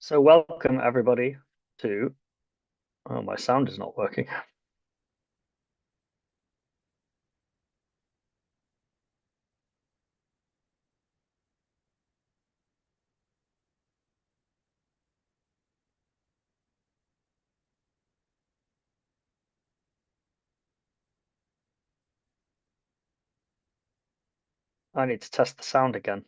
So welcome everybody to, oh, my sound is not working. I need to test the sound again.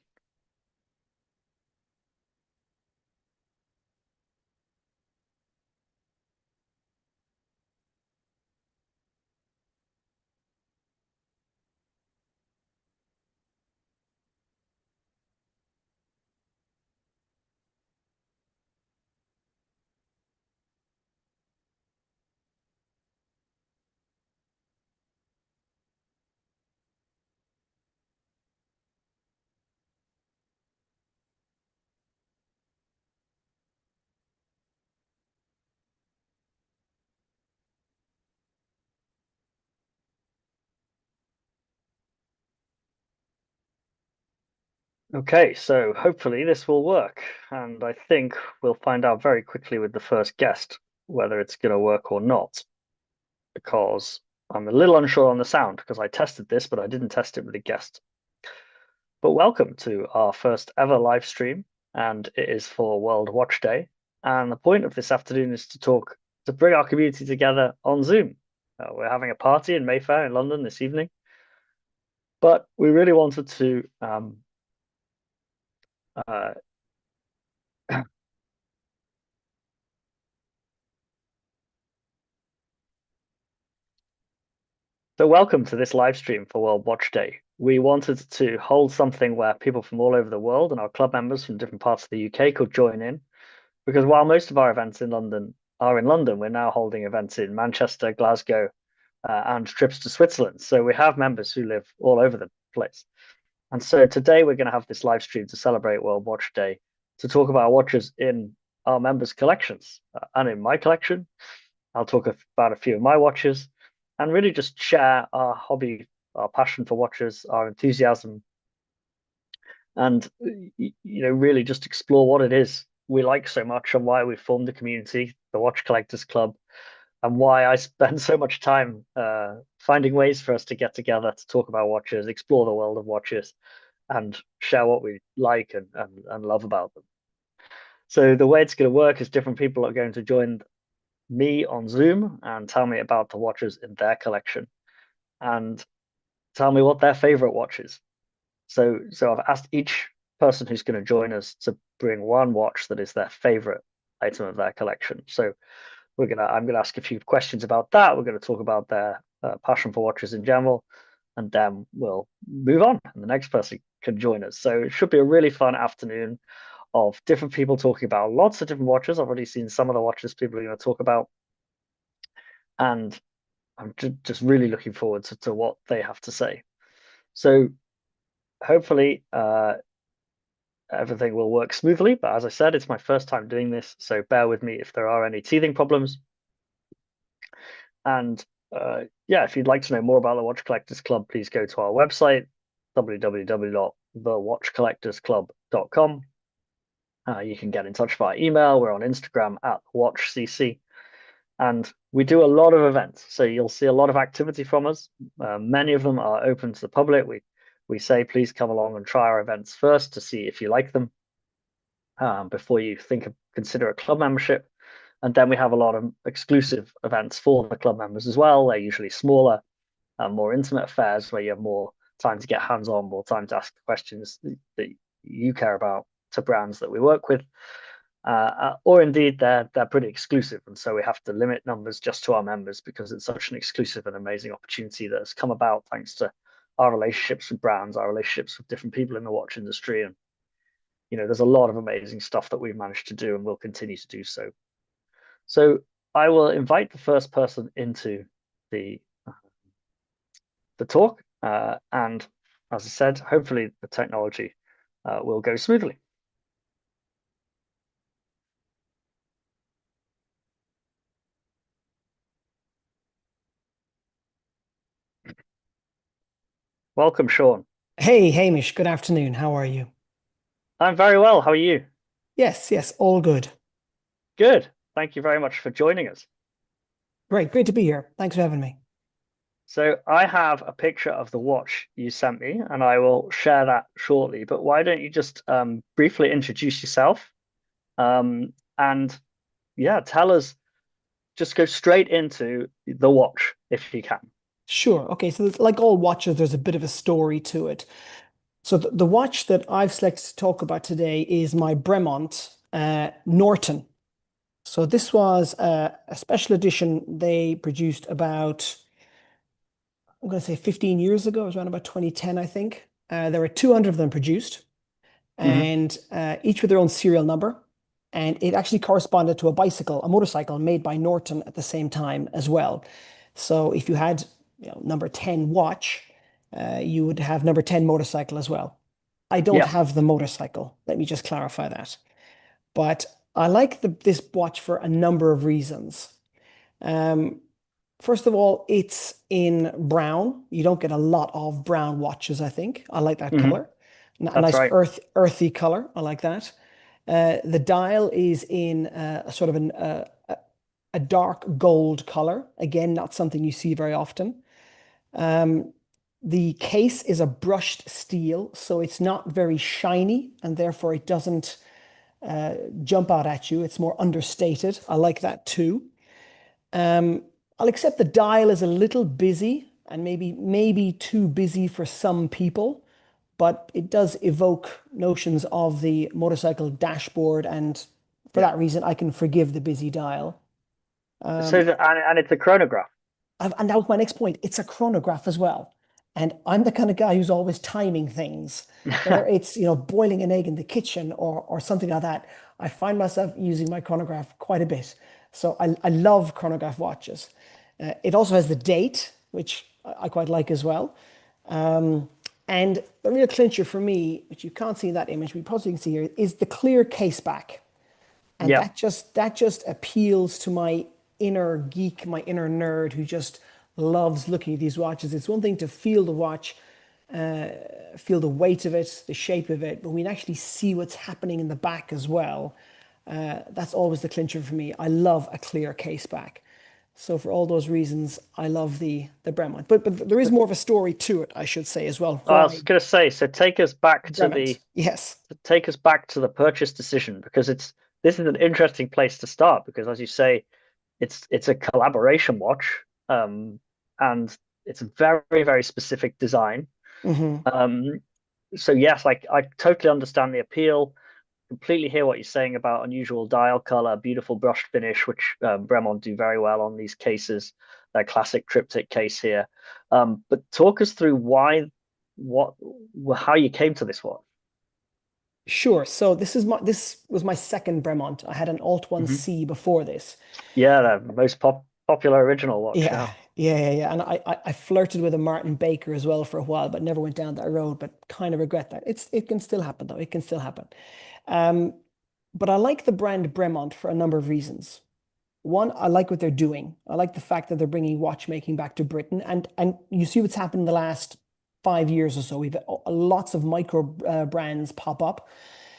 Okay, so hopefully this will work. And I think we'll find out very quickly with the first guest whether it's going to work or not, because I'm a little unsure on the sound because I tested this, but I didn't test it with a guest. But welcome to our first ever live stream, and it is for World Watch Day. And the point of this afternoon is to bring our community together on Zoom. We're having a party in Mayfair in London this evening, but we really wanted to uh, so welcome to this live stream for World Watch Day. We wanted to hold something where people from all over the world and our club members from different parts of the UK could join in, because while most of our events in London are in London, we're now holding events in Manchester, Glasgow, and trips to Switzerland. So we have members who live all over the place. And so today we're going to have this live stream to celebrate World Watch Day, to talk about watches in our members' collections and in my collection. I'll talk about a few of my watches and really just share our hobby, our passion for watches, our enthusiasm, and really just explore what it is we like so much and why we formed the community, the Watch Collectors Club, and why I spend so much time finding ways for us to get together to talk about watches, explore the world of watches, and share what we like and love about them. So the way it's going to work is different people are going to join me on Zoom and tell me about the watches in their collection and tell me what their favorite watch is. So I've asked each person who's going to join us to bring one watch that is their favorite item of their collection. So I'm gonna ask a few questions about that. We're going to talk about their passion for watches in general, and then we'll move on, and the next person can join us. So it should be a really fun afternoon of different people talking about lots of different watches. I've already seen some of the watches people are going to talk about, and I'm just really looking forward to what they have to say. So hopefully everything will work smoothly. But as I said, it's my first time doing this, so bear with me if there are any teething problems. And yeah, if you'd like to know more about the Watch Collectors Club, please go to our website, www.thewatchcollectorsclub.com. You can get in touch via email. We're on Instagram at WatchCC. And we do a lot of events. So you'll see a lot of activity from us. Many of them are open to the public. We say, please come along and try our events first to see if you like them before you consider a club membership. And then we have a lot of exclusive events for the club members as well. They're usually smaller and more intimate affairs where you have more time to get hands-on, more time to ask questions that you care about to brands that we work with. Or indeed they're pretty exclusive, and so we have to limit numbers just to our members because it's such an exclusive and amazing opportunity that has come about thanks to our relationships with brands, our relationships with different people in the watch industry, and there's a lot of amazing stuff that we've managed to do and will continue to do so. So I will invite the first person into the the talk, and as I said, hopefully the technology will go smoothly. Welcome, Sean. Hey, Hamish, good afternoon. How are you? I'm very well. How are you? Yes, yes, all good. Good. Thank you very much for joining us. Great to be here. Thanks for having me. So I have a picture of the watch you sent me, and I will share that shortly. But why don't you just briefly introduce yourself? And yeah, tell us, just go straight into the watch if you can. Sure. Okay, so like all watches, there's a bit of a story to it. So the watch that I've selected to talk about today is my Bremont Norton. So this was a special edition they produced about, I'm going to say 15 years ago. It was around about 2010, I think. There were 200 of them produced, Hmm. and each with their own serial number. And it actually corresponded to a motorcycle made by Norton at the same time as well. So if you had, number 10 watch, you would have number 10 motorcycle as well. I don't Yeah. have the motorcycle. Let me just clarify that. But I like this watch for a number of reasons. Um, First of all, it's in brown. You don't get a lot of brown watches, I think. I like that Hmm. color. A That's nice right. earthy color. I like that. The dial is in a sort of a dark gold color. Again, not something you see very often. Um, the case is a brushed steel, so it's not very shiny, and therefore it doesn't jump out at you. It's more understated. I like that too. Um, I'll accept the dial is a little busy and maybe too busy for some people, but it does evoke notions of the motorcycle dashboard, and for Yeah. that reason, I can forgive the busy dial. So Um, and it's a chronograph. and that was my next point. It's a chronograph as well. And I'm the kind of guy who's always timing things, whether it's, boiling an egg in the kitchen or something like that. I find myself using my chronograph quite a bit. So I love chronograph watches. It also has the date, which I quite like as well. Um, and the real clincher for me, which you can't see in that image, but you probably can see here, is the clear case back. And Yeah. that just appeals to my inner geek, my inner nerd who just loves looking at these watches. It's one thing to feel the watch, feel the weight of it, the shape of it, but we can actually see what's happening in the back as well. That's always the clincher for me. I love a clear case back. So for all those reasons, I love the Bremont. But there is more of a story to it, I should say as well. I was Why going to say, so Bremont? Yes. take us back to the purchase decision because this is an interesting place to start because as you say, it's a collaboration watch, and it's a very, very specific design. Hmm. Um, so yes, I totally understand the appeal. Completely hear what you're saying about unusual dial color, beautiful brushed finish, which Bremont do very well on these cases. Their classic triptych case here. But talk us through what, how you came to this one. Sure. So this was my second Bremont. I had an Alt Hmm. 1C before this. Yeah, the most popular original watch. Yeah, Yeah. yeah. And I flirted with a Martin Baker as well for a while, but never went down that road. But kind of regret that. It can still happen though. It can still happen. Um, but I like the brand Bremont for a number of reasons. One, I like what they're doing. I like the fact that they're bringing watchmaking back to Britain, and you see what's happened in the last 5 years or so. We've lots of micro brands pop up.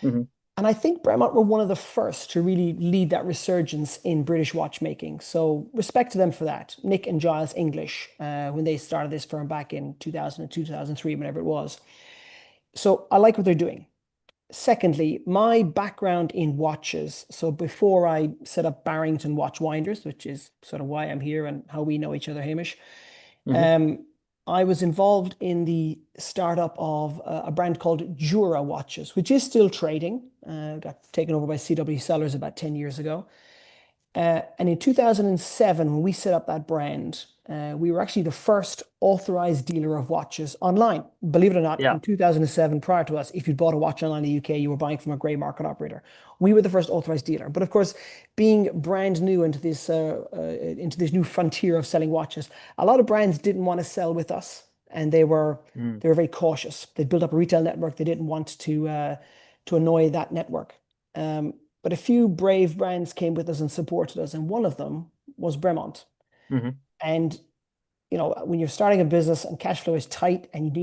Hmm. And I think Bremont were one of the first to really lead that resurgence in British watchmaking. So respect to them for that. Nick and Giles English, when they started this firm back in 2002, 2003, whenever it was. So I like what they're doing. Secondly, my background in watches. So before I set up Barrington Watch Winders, which is sort of why I'm here and how we know each other, Hamish, Hmm. um, I was involved in the startup of a brand called Jura Watches, which is still trading. Got taken over by CW Sellers about 10 years ago. And in 2007, when we set up that brand, we were actually the first authorized dealer of watches online. Believe it or not, Yeah. in 2007, prior to us, if you bought a watch online in the UK, you were buying from a grey market operator. We were the first authorized dealer. But of course, being brand new into this new frontier of selling watches, a lot of brands didn't want to sell with us, and Mm. they were very cautious. They built up a retail network. They didn't want to annoy that network. Um, but a few brave brands came with us and supported us, and one of them was Bremont. Hmm. And when you're starting a business and cash flow is tight and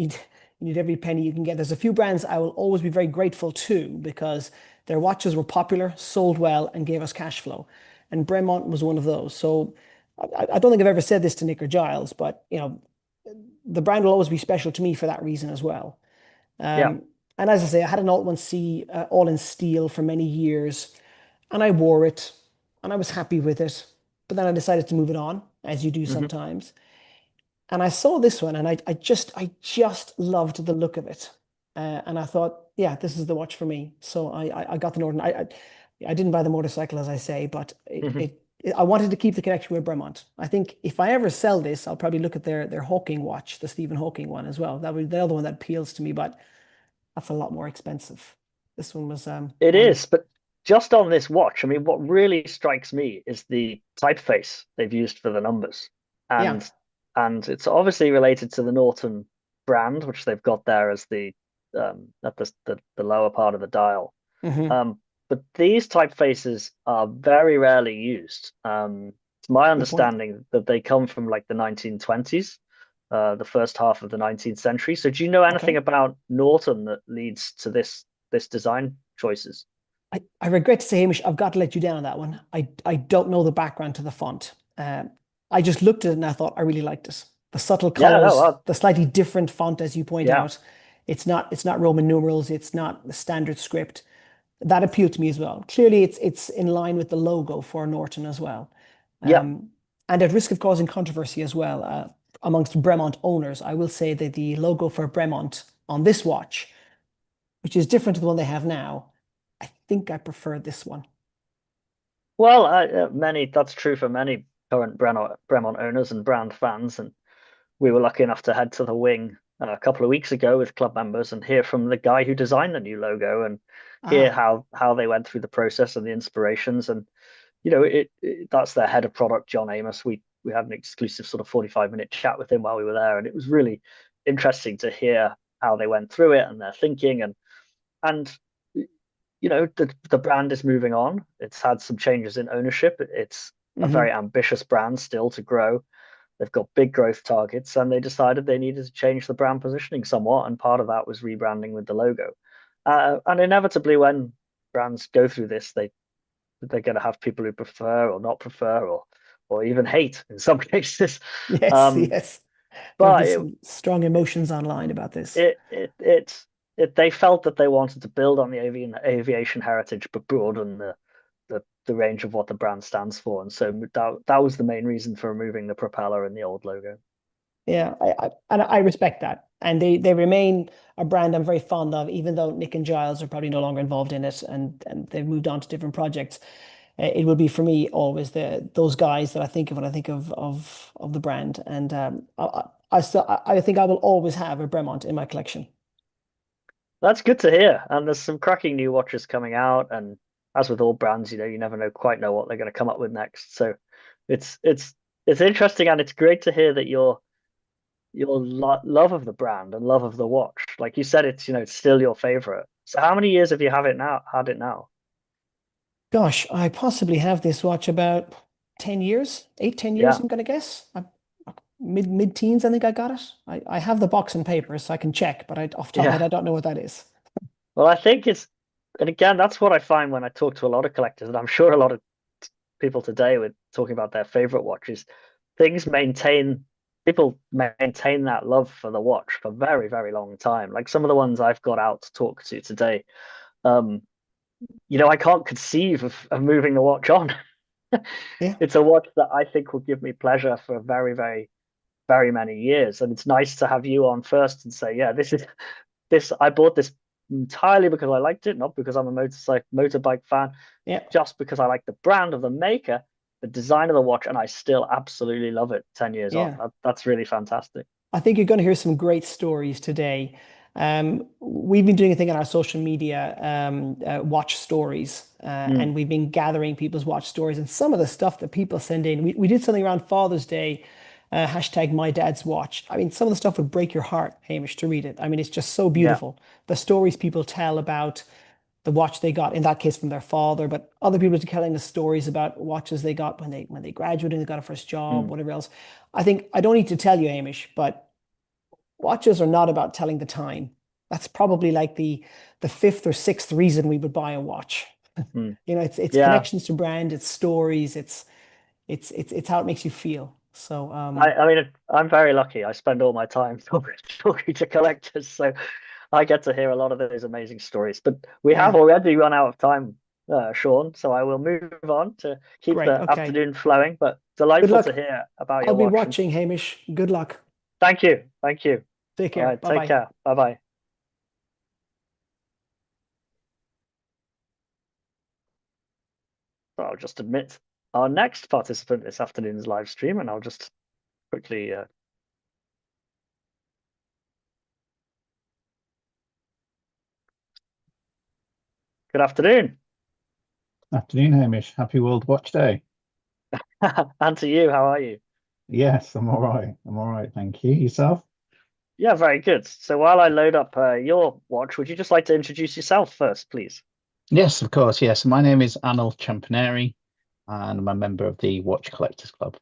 You need every penny you can get. There's a few brands I will always be very grateful to because their watches were popular, sold well, and gave us cash flow. And Bremont was one of those. So I don't think I've ever said this to Nick or Giles, but the brand will always be special to me for that reason as well. Yeah. Um, and as I say, I had an Alt 1C all in steel for many years, and I wore it, and I was happy with it. But then I decided to move it on, as you do Hmm. sometimes. And I saw this one, and I just loved the look of it. And I thought, yeah, this is the watch for me. So I got the Norton. I didn't buy the motorcycle, as I say, but Hmm. I wanted to keep the connection with Bremont. I think if I ever sell this, I'll probably look at their Hawking watch, the Stephen Hawking one as well. That would be the other one that appeals to me, but that's a lot more expensive. This one was It only is, but just on this watch, I mean, what really strikes me is the typeface they've used for the numbers, yeah. and it's obviously related to the Norton brand, which they've got there as the at the lower part of the dial. Hmm. Um, but these typefaces are very rarely used. It's my Good point. understanding that they come from like the 1920s, the first half of the 19th century. So do you know anything Okay. about Norton that leads to this design choices? I regret to say, Hamish, I've got to let you down on that one. I don't know the background to the font. I just looked at it and I thought I really liked it. The subtle Yeah, no, colors, the slightly different font, as you point yeah, out. It's not Roman numerals. It's not the standard script. That appealed to me as well. Clearly, it's in line with the logo for Norton as well. yeah. Um, and at risk of causing controversy as well, amongst Bremont owners, I will say that the logo for Bremont on this watch, which is different to the one they have now, I think I prefer this one. Well, many that's true for many current Bremont owners and brand fans, and we were lucky enough to head to the wing a couple of weeks ago with club members and hear from the guy who designed the new logo and hear Ah, how they went through the process and the inspirations. And that's their head of product, John Amos. We had an exclusive sort of 45-minute chat with him while we were there, and it was really interesting to hear how they went through it and their thinking. And the brand is moving on. It's had some changes in ownership. It's a very hmm. ambitious brand still to grow. They've got big growth targets, and they decided they needed to change the brand positioning somewhat. And part of that was rebranding with the logo. And inevitably, when brands go through this, they're going to have people who prefer or not prefer or even hate in some cases. Yes, Um, yes. There have been but some strong emotions online about this. it it it they felt that they wanted to build on the aviation heritage, but broaden the range of what the brand stands for. And so that was the main reason for removing the propeller and the old logo. Yeah, and I respect that. And they remain a brand I'm very fond of, even though Nick and Giles are probably no longer involved in it and they've moved on to different projects. It will be for me always those guys that I think of when I think of the brand. And I think I will always have a Bremont in my collection. That's good to hear. And there's some cracking new watches coming out. And as with all brands, you never quite know what they're going to come up with next. So it's it's it's interesting, and it's great to hear that your love of the brand and love of the watch, like you said, it's still your favorite. So how many years have you have it now? Had it now? Gosh, I possibly have this watch about 10 years, 8, 10 years, Yeah, I'm gonna guess. Mid-teens, I think I got it. I have the box and papers, so I can check, but off the top of my head, yeah. I don't know what that is. Well, I think and again, that's what I find when I talk to a lot of collectors, and I'm sure a lot of people today with talking about their favorite watches, things maintain people maintain that love for the watch for a very, very long time. Like some of the ones I've got out to talk to today, um, I can't conceive of moving the watch on. Yeah, It's a watch that I think will give me pleasure for very, very, very many years. And it's nice to have you on first and say, yeah, this. I bought this entirely because I liked it, not because I'm a motorbike fan, yeah, just because I like the brand of the maker, the design of the watch, and I still absolutely love it 10 years on. yeah. That's really fantastic. I think you're going to hear some great stories today. We've been doing a thing on our social media, watch stories, Mm, and we've been gathering people's watch stories. And some of the stuff that people send in, we did something around Father's Day, hashtag my dad's watch. I mean, some of the stuff would break your heart, Hamish, to read it. I mean, it's just so yeah. beautiful. The stories people tell about the watch they got, in that case from their father, but other people are telling us stories about watches they got when they graduated and they got a first job, Mm. whatever else. I think I don't need to tell you, Hamish, but Watches are not about telling the time. That's probably like the fifth or sixth reason we would buy a watch. Hmm. It's Yeah. connections to brand, it's stories, it's how it makes you feel. So I mean, I'm very lucky. I spend all my time talking to collectors, so I get to hear a lot of those amazing stories. But we have yeah, already run out of time, Sean, so I will move on to keep great. the Okay. afternoon flowing. But Good delightful to luck. hear about I'll your be watch. And watching, Hamish. Good luck. thank you. Thank you. Take All care. right. Bye Take bye. care. Bye bye. So I'll just admit our next participant this afternoon's live stream, and I'll just quickly. Good afternoon. Afternoon, Hamish. Happy World Watch Day. And to you, how are you? Yes, I'm all right. I'm all right, thank you. Yourself? Yeah, very good. So while I load up your watch, would you just like to introduce yourself first, please? Yes, of course. Yes, my name is Anil Champaneri, and I'm a member of the Watch Collectors Club.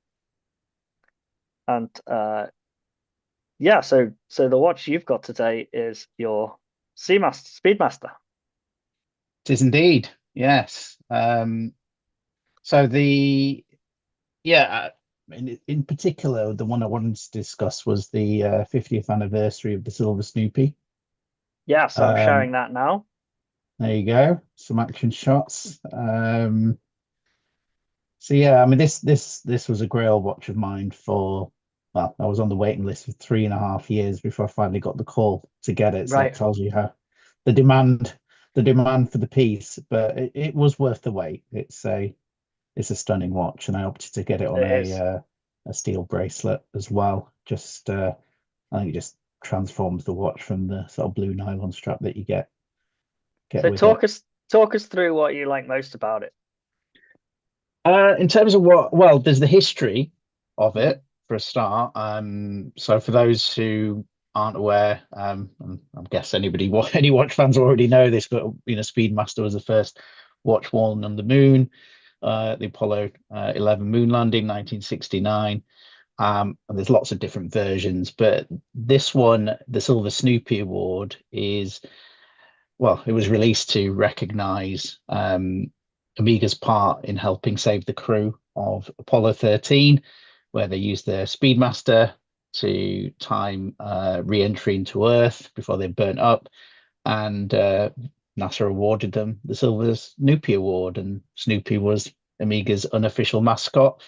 And yeah, so the watch you've got today is your Seamaster Speedmaster. It is indeed. Yes. So the yeah, in particular, the one I wanted to discuss was the 50th anniversary of the Silver Snoopy. Yeah, so I'm Um, sharing that now. there you go. Some action shots. So yeah, I mean this was a grail watch of mine for well, I was on the waiting list for 3.5 years before I finally got the call to get it. So that Right. tells you how the demand the demand for the piece, but it was worth the wait. It's a stunning watch, and I opted to get it on It is. a steel bracelet as well. Just I think it just transforms the watch from the sort of blue nylon strap that you get So with it. talk us through what you like most about it. In terms of what, well, there's the history of Mhm. it for a start. So for those who aren't aware, and I guess any watch fans already know this, but Speedmaster was the first watch worn on the moon, the Apollo 11 moon landing, 1969. And there's lots of different versions, but this one, the Silver Snoopy Award, is well, it was released to recognize Amiga's part in helping save the crew of Apollo 13, where they used their Speedmaster to time re-entry into Earth before they burnt up. And NASA awarded them the Silver Snoopy Award, and Snoopy was Amiga's unofficial mascot.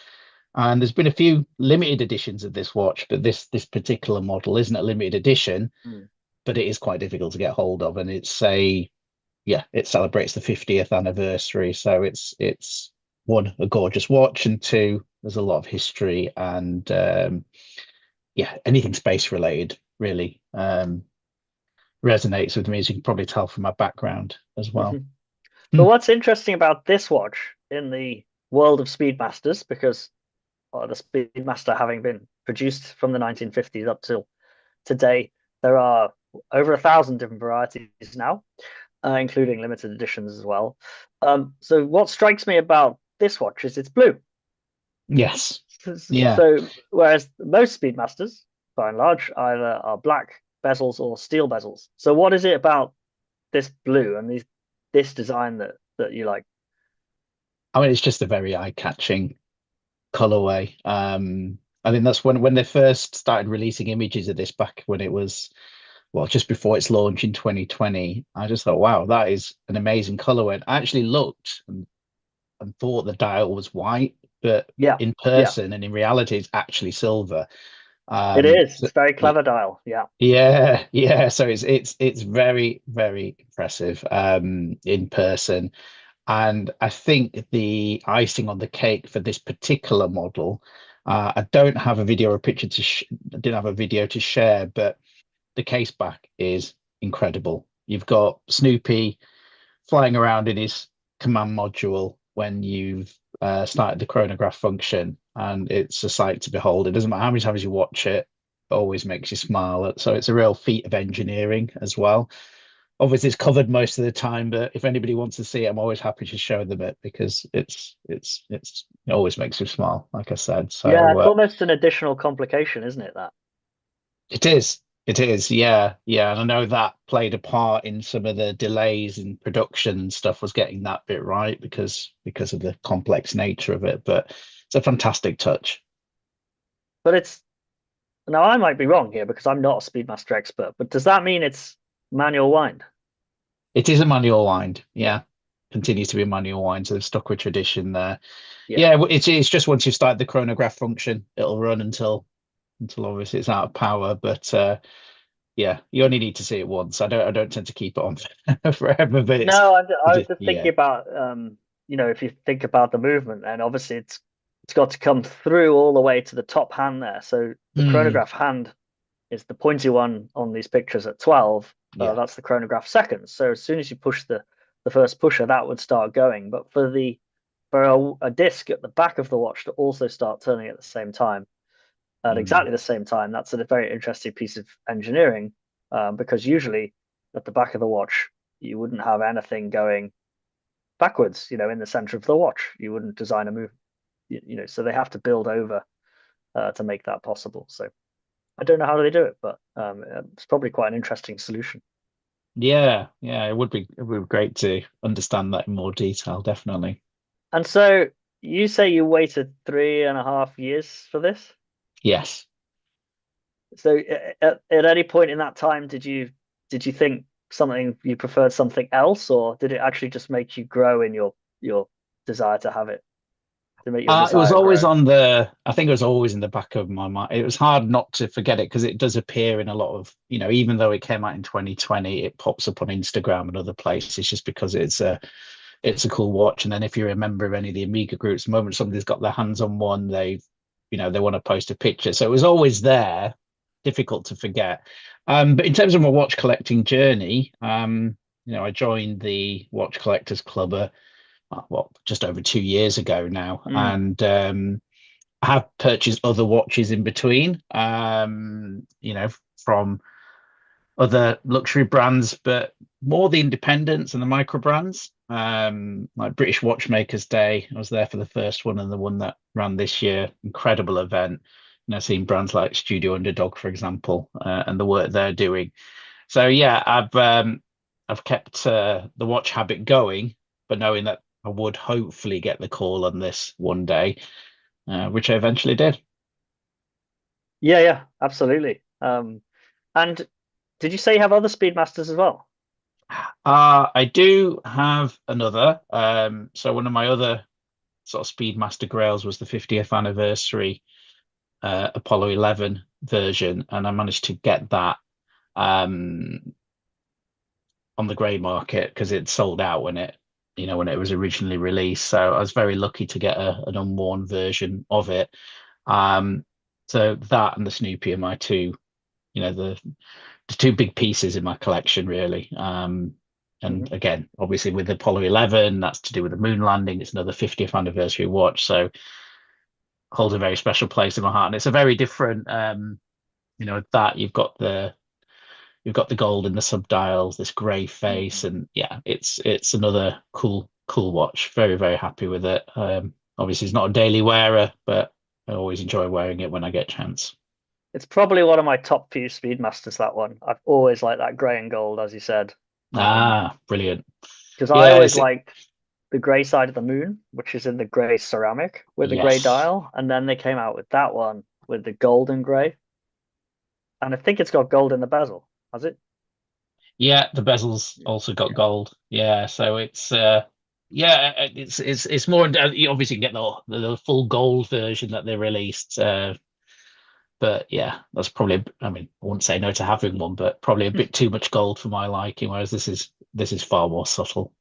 And there's been a few limited editions of this watch, but this particular model isn't a limited edition, Mm. but it is quite difficult to get hold of. And it's a yeah, it celebrates the 50th anniversary. So it's one, a gorgeous watch, and two, there's a lot of history and yeah, anything space related really resonates with me, as you can probably tell from my background as well. Mhm. But Hmm. what's interesting about this watch in the world of Speedmasters, because the Speedmaster having been produced from the 1950s up till today, there are over 1,000 different varieties now, including limited editions as well. So what strikes me about this watch is it's blue. Yes. Yeah. So whereas most Speedmasters, by and large, either are black bezels or steel bezels. So what is it about this blue and this design that you like? I mean, it's just a very eye-catching colorway. I think that's when they first started releasing images of this back when it was well, just before its launch in 2020. I just thought, wow, that is an amazing colorway. And I actually looked and thought the dial was white, but Yeah, in yeah, person and in reality, it's actually silver. it is. So It's very clever dial. Yeah. yeah, yeah. So it's very, very impressive in person. And I think the icing on the cake for this particular model, I don't have a video or a picture I didn't have a video to share, but the case back is incredible. You've got Snoopy flying around in his command module when you've started the chronograph function, and it's a sight to behold. It doesn't matter how many times you watch it, it always makes you smile. So it's a real feat of engineering as well. Obviously, it's covered most of the time, but if anybody wants to see it, I'm always happy to show them it because it always makes me smile, like I said. Yeah, So it's almost an additional complication, isn't it, that? it is. It is, yeah, yeah. And I know that played a part in some of the delays in production and stuff was getting that bit right because of the complex nature of it. But it's a fantastic touch. But it's now I might be wrong here because I'm not a Speedmaster expert, but does that mean it's manual wind? It is a manual wind, yeah. Continues to be a manual wind, so they've stuck with tradition there. Yeah. Yeah, it's just once you start the chronograph function, it'll run until obviously it's out of power. But yeah, you only need to see it once. I don't tend to keep it on forever, but No, I was just just thinking yeah. about if you think about the movement, and obviously it's got to come through all the way to the top hand there. So the Mm, chronograph hand is the pointy one on these pictures at 12. yeah. That's the chronograph seconds. So as soon as you push the first pusher, that would start going. But for a disc at the back of the watch to also start turning at the same time, at Mm, exactly the same time, that's a very interesting piece of engineering, because usually at the back of the watch you wouldn't have anything going backwards, in the center of the watch. You wouldn't design a move, so they have to build over to make that possible. So I don't know how they do it, but it's probably quite an interesting solution. yeah, yeah. It would be great to understand that in more detail, definitely. And so you say you waited 3.5 years for this. Yes. So at any point in that time, did you think something you preferred something else, or did it actually just make you grow in your desire to have it, to make your It was desire always grow? I think it was always in the back of my mind. It was hard not to forget it because it does appear in a lot of, even though it came out in 2020, it pops up on Instagram and other places just because it's a cool watch. And then if you're a member of any of the Amiga groups, the moment somebody's got their hands on one, they want to post a picture. So it was always there, difficult to forget. But in terms of my watch collecting journey, I joined the Watch Collectors Club, just over 2 years ago now, Mm, and I have purchased other watches in between, from other luxury brands, but more the independents and the micro brands. Like British Watchmakers Day, I was there for the first one and the one that ran this year. Incredible event. Seeing brands like Studio Underdog, for example, and the work they're doing. So yeah, I've kept the watch habit going, but knowing that I would hopefully get the call on this one day, which I eventually did. yeah, yeah, absolutely. And did you say you have other Speedmasters as well? I do have another. So one of my other sort of Speedmaster grails was the 50th anniversary Apollo 11 version, and I managed to get that um, on the grey market because it sold out when it was originally released. So I was very lucky to get an unworn version of it. Um, so that and the Snoopy are my two, the two big pieces in my collection, really. And Hmm. again, obviously with Apollo 11, that's to do with the moon landing. It's another 50th anniversary watch, so holds a very special place in my heart. And it's a very different, that you've got the gold in the subdials, this grey face, Hmm. and yeah, it's another cool watch. Very very happy with it. Obviously, it's not a daily wearer, but I always enjoy wearing it when I get a chance. It's probably one of my top few Speedmasters, that one. I've always liked that grey and gold, as you said. Brilliant. Because I Yeah, always liked the grey side of the moon, which is in the grey ceramic with the grey yes, dial. And then they came out with that one with the golden grey. And I think it's got gold in the bezel, has it? yeah. The bezel's Yeah. also got Yeah. gold. Yeah, so it's more. You obviously get the full gold version that they released. But yeah, that's probably, I mean, I wouldn't say no to having one, but probably a bit too much gold for my liking, whereas this is far more subtle.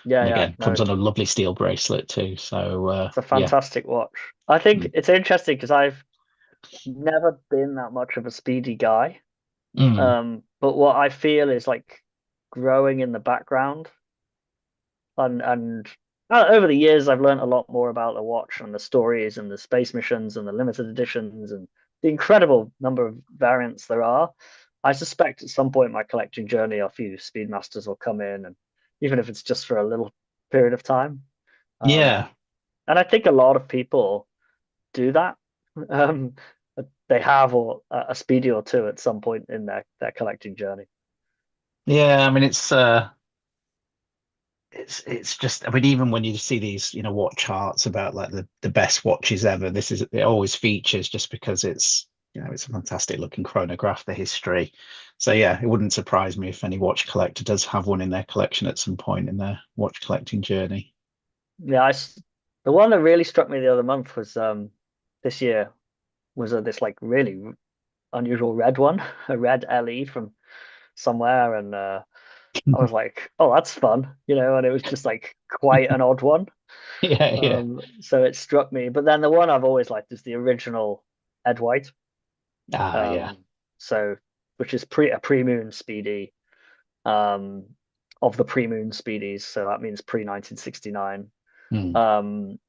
Yeah, And yeah. again, No, comes on a lovely steel bracelet too. So it's a yeah. fantastic watch. I think Mm. it's interesting because I've never been that much of a speedy guy. Mm. But what I feel is like growing in the background, and over the years I've learned a lot more about the watch and the stories and the space missions and the limited editions and the incredible number of variants there are. I suspect at some point in my collecting journey a few Speedmasters will come in, and even if it's just for a little period of time. Um, Yeah. and I think a lot of people do that. Um, they have or a speedy or two at some point in their collecting journey. Yeah, I mean it's just, I mean, even when you see these, watch charts about like the best watches ever, it always features just because it's a fantastic looking chronograph, the history. So yeah, it wouldn't surprise me if any watch collector does have one in their collection at some point in their watch collecting journey. Yeah, the one that really struck me the other month was this year was this like really unusual red one, a red LE from somewhere, and I was like, oh, that's fun, and it was just like quite an odd one. Yeah, yeah. So it struck me. But then the one I've always liked is the original Ed White. Ah, yeah. Um, so which is a pre-moon speedy, um, of the pre-moon speedies. So that means pre-1969. Hmm. Um,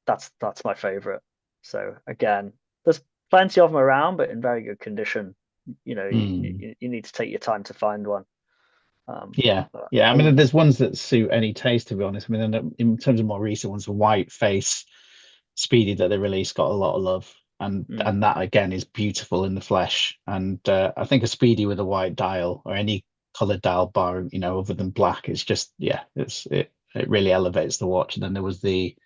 that's my favorite. So again, there's plenty of them around, but in very good condition. Hmm. You need to take your time to find one. Yeah, But yeah. I I mean, wouldn't. there's ones that suit any taste, to be honest. I mean, in terms of more recent ones, the white face Speedy that they released got a lot of love, and Mm, and that again is beautiful in the flesh. And I think a Speedy with a white dial or any colored dial bar, other than black, it's just yeah, it really elevates the watch. And then there was the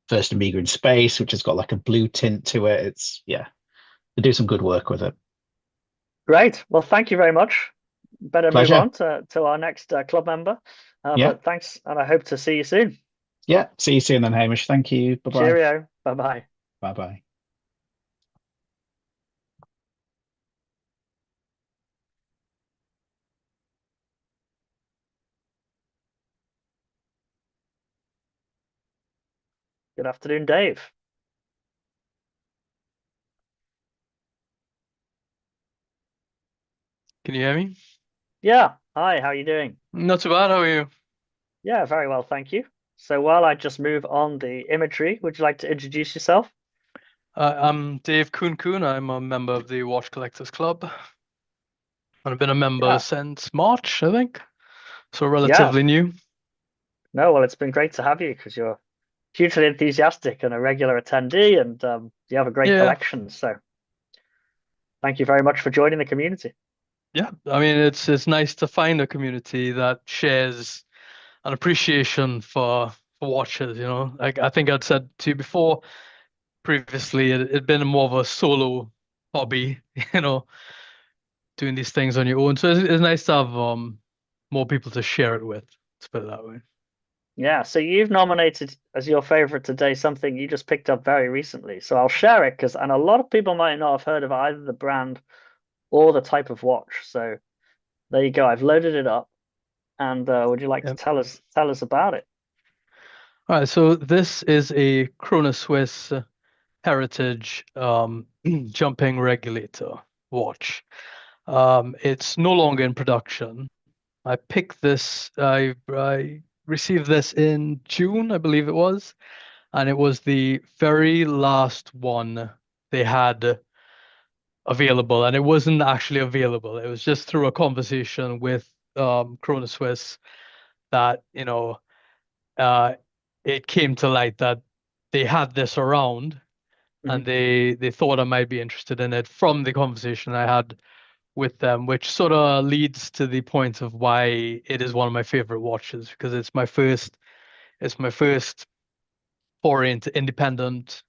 first Amiga in space, which has got like a blue tint to it. It's yeah, they do some good work with it. great. Well, thank you very much. Better move Pleasure. on to our next club member. Yeah, But thanks, and I hope to see you soon. yeah. See you soon then, Hamish. Thank you. Bye bye. Cheerio. Bye bye. Bye bye. Good afternoon, Dave. Can you hear me? Yeah. Hi, how are you doing? Not too bad. How are you? Yeah, very well, thank you. So while I just move on the imagery, would you like to introduce yourself? I'm Dave Kun Kun. I'm a member of the Watch Collectors Club, and I've been a member Yeah. since March, I think. So Yeah. relatively new. No, well, it's been great to have you because you're hugely enthusiastic and a regular attendee, and you have a great Yeah, collection. So thank you very much for joining the community. yeah. I mean, it's nice to find a community that shares an appreciation for watches. Like I think I'd said to you before, previously, it'd been more of a solo hobby. You know, doing these things on your own. So it's nice to have more people to share it with. Let's put it that way. Yeah, so you've nominated as your favorite today something you just picked up very recently. So I'll share it and a lot of people might not have heard of either the brand or the type of watch. So there you go. I've loaded it up, and would you like to Yeah. tell us about it? All right, so this is a Chrono Swiss Heritage jumping regulator watch. It's no longer in production. I received this in June, I believe it was, and it was the very last one they had available, and it wasn't actually available. It was just through a conversation with Chrono Swiss that, uh, it came to light that they had this around Mhm. and they thought I might be interested in it from the conversation I had with them, which sort of leads to the point of why it is one of my favorite watches because it's my first foray into independent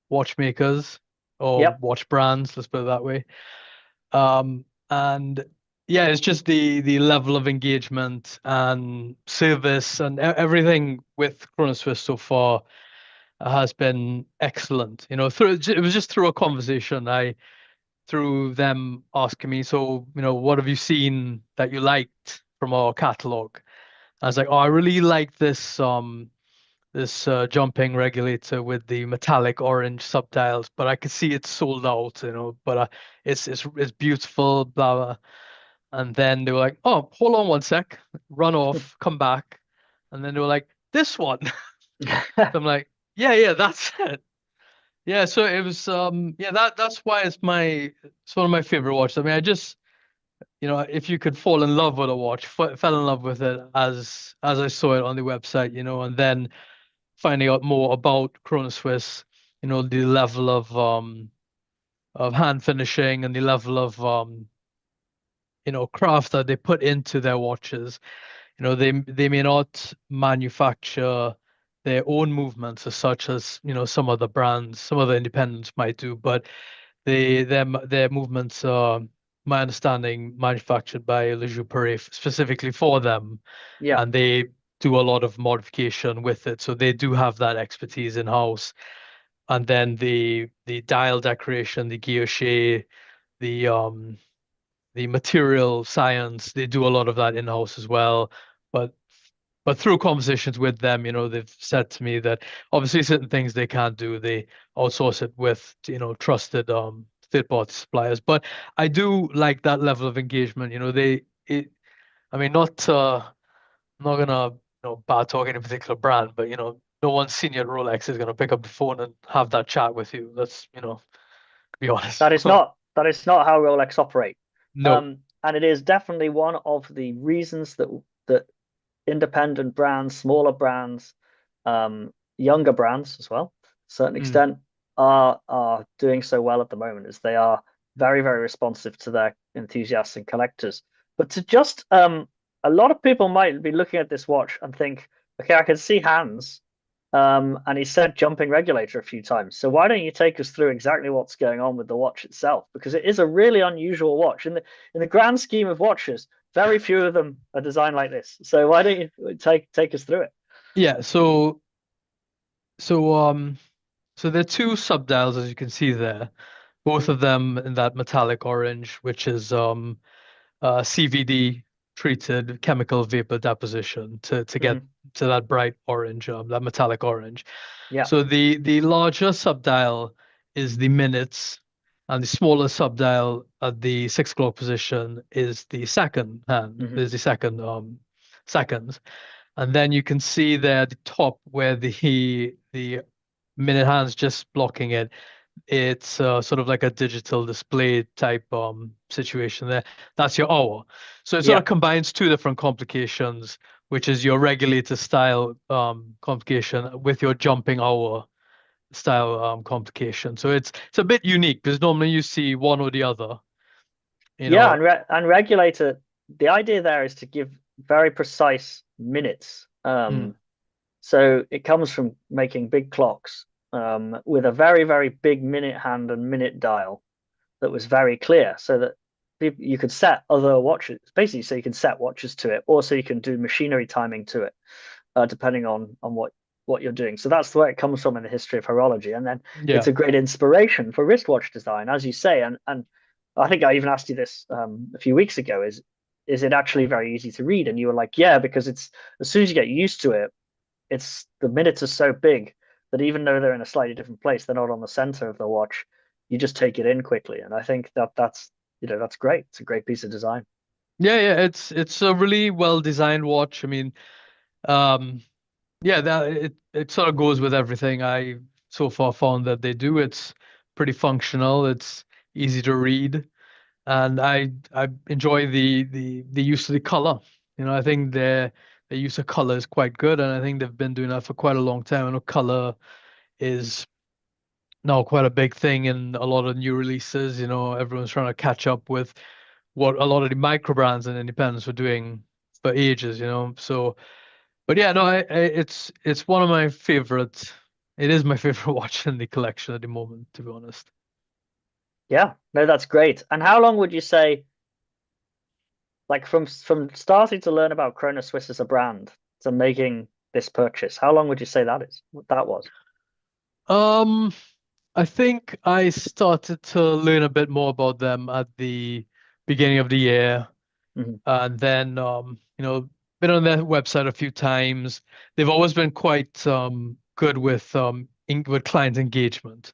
watchmakers or Yep. watch brands, let's put it that way. And yeah, it's just the level of engagement and service and everything with Chrono Swiss so far has been excellent. It was just through a conversation, through them asking me, so, what have you seen that you liked from our catalog? I was like, oh, I really like this jumping regulator with the metallic orange subdials, but I could see it's sold out, but it's beautiful, blah blah. And then they were like, oh, hold on one sec, run off, come back, and then they were like, this one. So I'm like, yeah, yeah, that's it. Yeah, so it was yeah, that's why it's one of my favorite watches. I mean, I just, if you could fall in love with a watch, fell in love with it as I saw it on the website, and then finding out more about Chrono Swiss, the level of hand finishing and the level of craft that they put into their watches. They may not manufacture their own movements as such as, some other brands, some other independents might do, but their movements are, my understanding, manufactured by Le Jour Paris specifically for them, Yeah. and they do a lot of modification with it. So they do have that expertise in house. And then the dial decoration, the guilloche, the the material science, they do a lot of that in house as well. But through conversations with them, they've said to me that obviously certain things they can't do, they outsource it with, trusted third party suppliers. But I do like that level of engagement. I mean, I'm not gonna, bad talk any particular brand, but no one senior at Rolex is gonna pick up the phone and have that chat with you. Let's, be honest. That is not how Rolex operate. No. And it is definitely one of the reasons that independent brands, smaller brands, younger brands as well, to a certain Mm. extent, are doing so well at the moment, is they are very, very responsive to their enthusiasts and collectors. But to just a lot of people might be looking at this watch and think, okay, I can see hands, and he said jumping regulator a few times. So why don't you take us through exactly what's going on with the watch itself? Because it is a really unusual watch in the grand scheme of watches. Very few of them are designed like this. So why don't you take us through it? Yeah, so so there are two subdials as you can see there, both of them in that metallic orange, which is CVD treated chemical vapor deposition to get Mhm. to that bright orange, that metallic orange. Yeah. So the larger subdial is the minutes, and the smaller subdial at the 6 o'clock position is the second hand, Hmm. is the second seconds. And then you can see there at the top where the minute hand's just blocking it. It's sort of like a digital display type situation there. That's your hour. So it sort Yeah. of combines two different complications, which is your regulator style complication with your jumping hour style complication. So it's a bit unique because normally you see one or the other, you Yeah, know. and regulator, the idea there is to give very precise minutes. Mm, So it comes from making big clocks with a very, very big minute hand and minute dial that was very clear, so that you could set other watches, basically, so you can set watches to it, or so you can do machinery timing to it, depending on what you're doing. So that's where it comes from in the history of horology, and then yeah. it's a great inspiration for wristwatch design, as you say. And I think I even asked you this a few weeks ago: is it actually very easy to read? And you were like, yeah, because it's as soon as you get used to it, it's the minutes are so big that even though they're in a slightly different place, they're not on the center of the watch. You just take it in quickly, and I think that's great. It's a great piece of design. Yeah, it's a really well designed watch. I mean, um yeah, that it sort of goes with everything I so far found that they do. It's pretty functional, it's easy to read, and I enjoy the use of the color. I think their use of color is quite good, and I think they've been doing that for quite a long time. I know color is now quite a big thing in a lot of new releases. Everyone's trying to catch up with what a lot of the micro brands and independents were doing for ages. So, but yeah, no, it's one of my favorite. It is my favorite watch in the collection at the moment, to be honest. Yeah, no, that's great. And how long would you say, like from starting to learn about Chrono Swiss as a brand to making this purchase, how long would you say that was? Um, I think I started to learn a bit more about them at the beginning of the year, Hmm. and then been on their website a few times. They've always been quite good with with client engagement.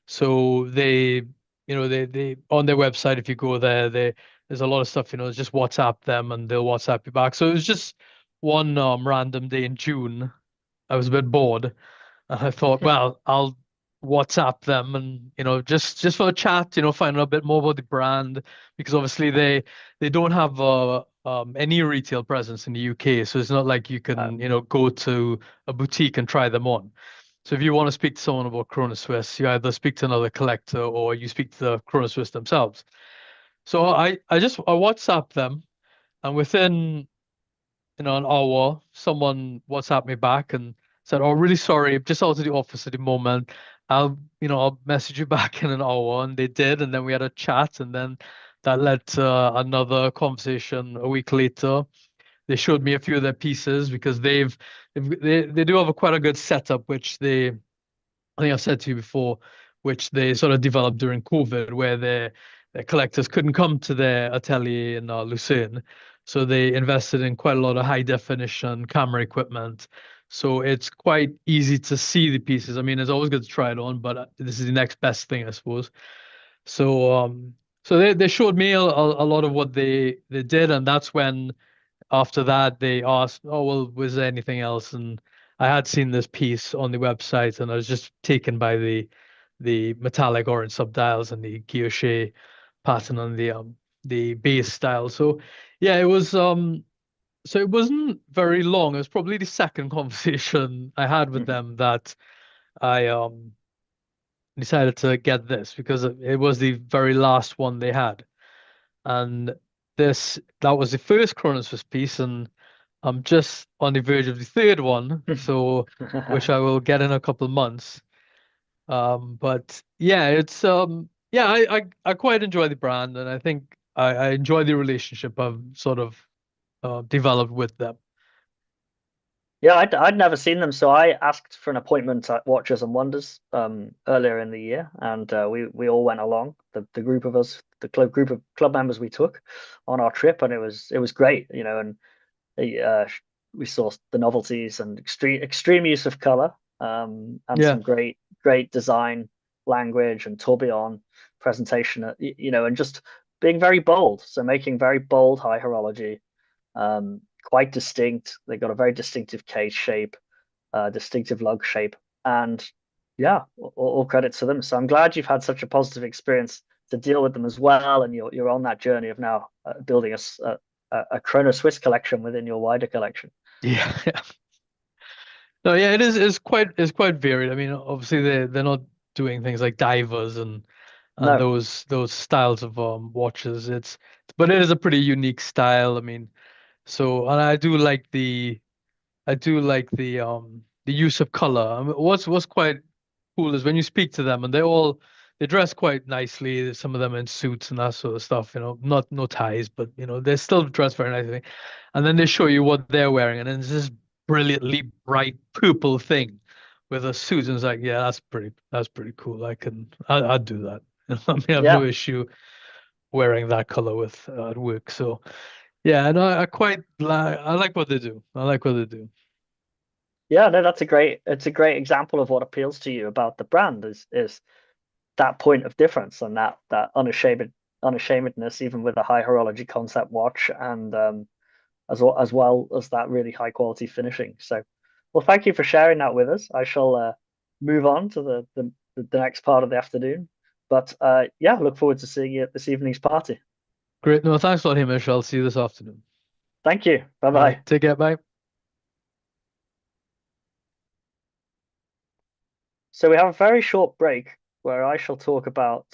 So they on their website, if you go there, there's a lot of stuff, just WhatsApp them and they'll WhatsApp you back. So it was just one random day in June. I was a bit bored and I thought, well, I'll WhatsApp them and just for a chat, find out a bit more about the brand because obviously they don't have any retail presence in the UK, so it's not like you Uh, can go to a boutique and try them on. So if you want to speak to someone about Chrono Swiss, you either speak to another collector or you speak to the Chrono Swiss themselves. So I WhatsApp them, and within an hour, someone WhatsApped me back and said, "Oh, really sorry, I'm just out of the office at the moment. I'll message you back in an hour." And they did, and then we had a chat, and then that led to another conversation a week later. They showed me a few of their pieces because they do have quite a good setup, which I think I've said to you before, which they sort of developed during COVID, where their collectors couldn't come to their atelier in Lucerne. So they invested in quite a lot of high definition camera equipment. So it's quite easy to see the pieces. I mean, it's always good to try it on, but this is the next best thing, I suppose. So so they showed me a lot of what they did, and that's when after that they asked, "Oh, well, was there anything else?" And I had seen this piece on the website, and I was just taken by the metallic orange subdials and the guilloche pattern on the base style. So yeah, it wasn't very long. It was probably the second conversation I had with Mhm. them that I decided to get this because it was the very last one they had. And that was the first Chronos piece, and I'm just on the verge of the third one, so which I will get in a couple of months. But yeah, it's yeah, I quite enjoy the brand, and I think I enjoy the relationship I've sort of developed with them. Yeah, I'd never seen them, so I asked for an appointment at Watches and Wonders earlier in the year, and we all went along. The group of us, the group of club members we took on our trip, and it was great, and uh, we saw the novelties and extreme use of color, and Yeah, some great design language and tourbillon presentation, and just being very bold. So making very bold high horology, quite distinct. They got a very distinctive case shape, distinctive lug shape, and yeah, all credit to them. So I'm glad you've had such a positive experience to deal with them as well, and you're on that journey of now building a Chrono Swiss collection within your wider collection. yeah, yeah. No, yeah, it is. It's quite varied. I mean, obviously they're not doing things like divers and No, those styles of watches. But it is a pretty unique style. I mean, so and I do like the use of color. I mean, what's quite cool is when you speak to them and they dress quite nicely. Some of them in suits and that sort of stuff. Not no ties, but they still dress very nicely. And then they show you what they're wearing, and then it's this brilliantly bright purple thing with a suit, and it's like, yeah, that's pretty cool. I'd do that. I mean, I have no yeah, issue wearing that color with at work. So yeah, and I like what they do. I like what they do. yeah. No, it's a great example of what appeals to you about the brand is that point of difference and that unashamedness, even with a high horology concept watch, and as well as that really high quality finishing. So, well, thank you for sharing that with us. I shall move on to the next part of the afternoon. But yeah, look forward to seeing you at this evening's party. Great. No, thanks a lot, Hamish. I'll see you this afternoon. Thank you. Bye All right, bye. take care. Bye. So we have a very short break where I shall talk about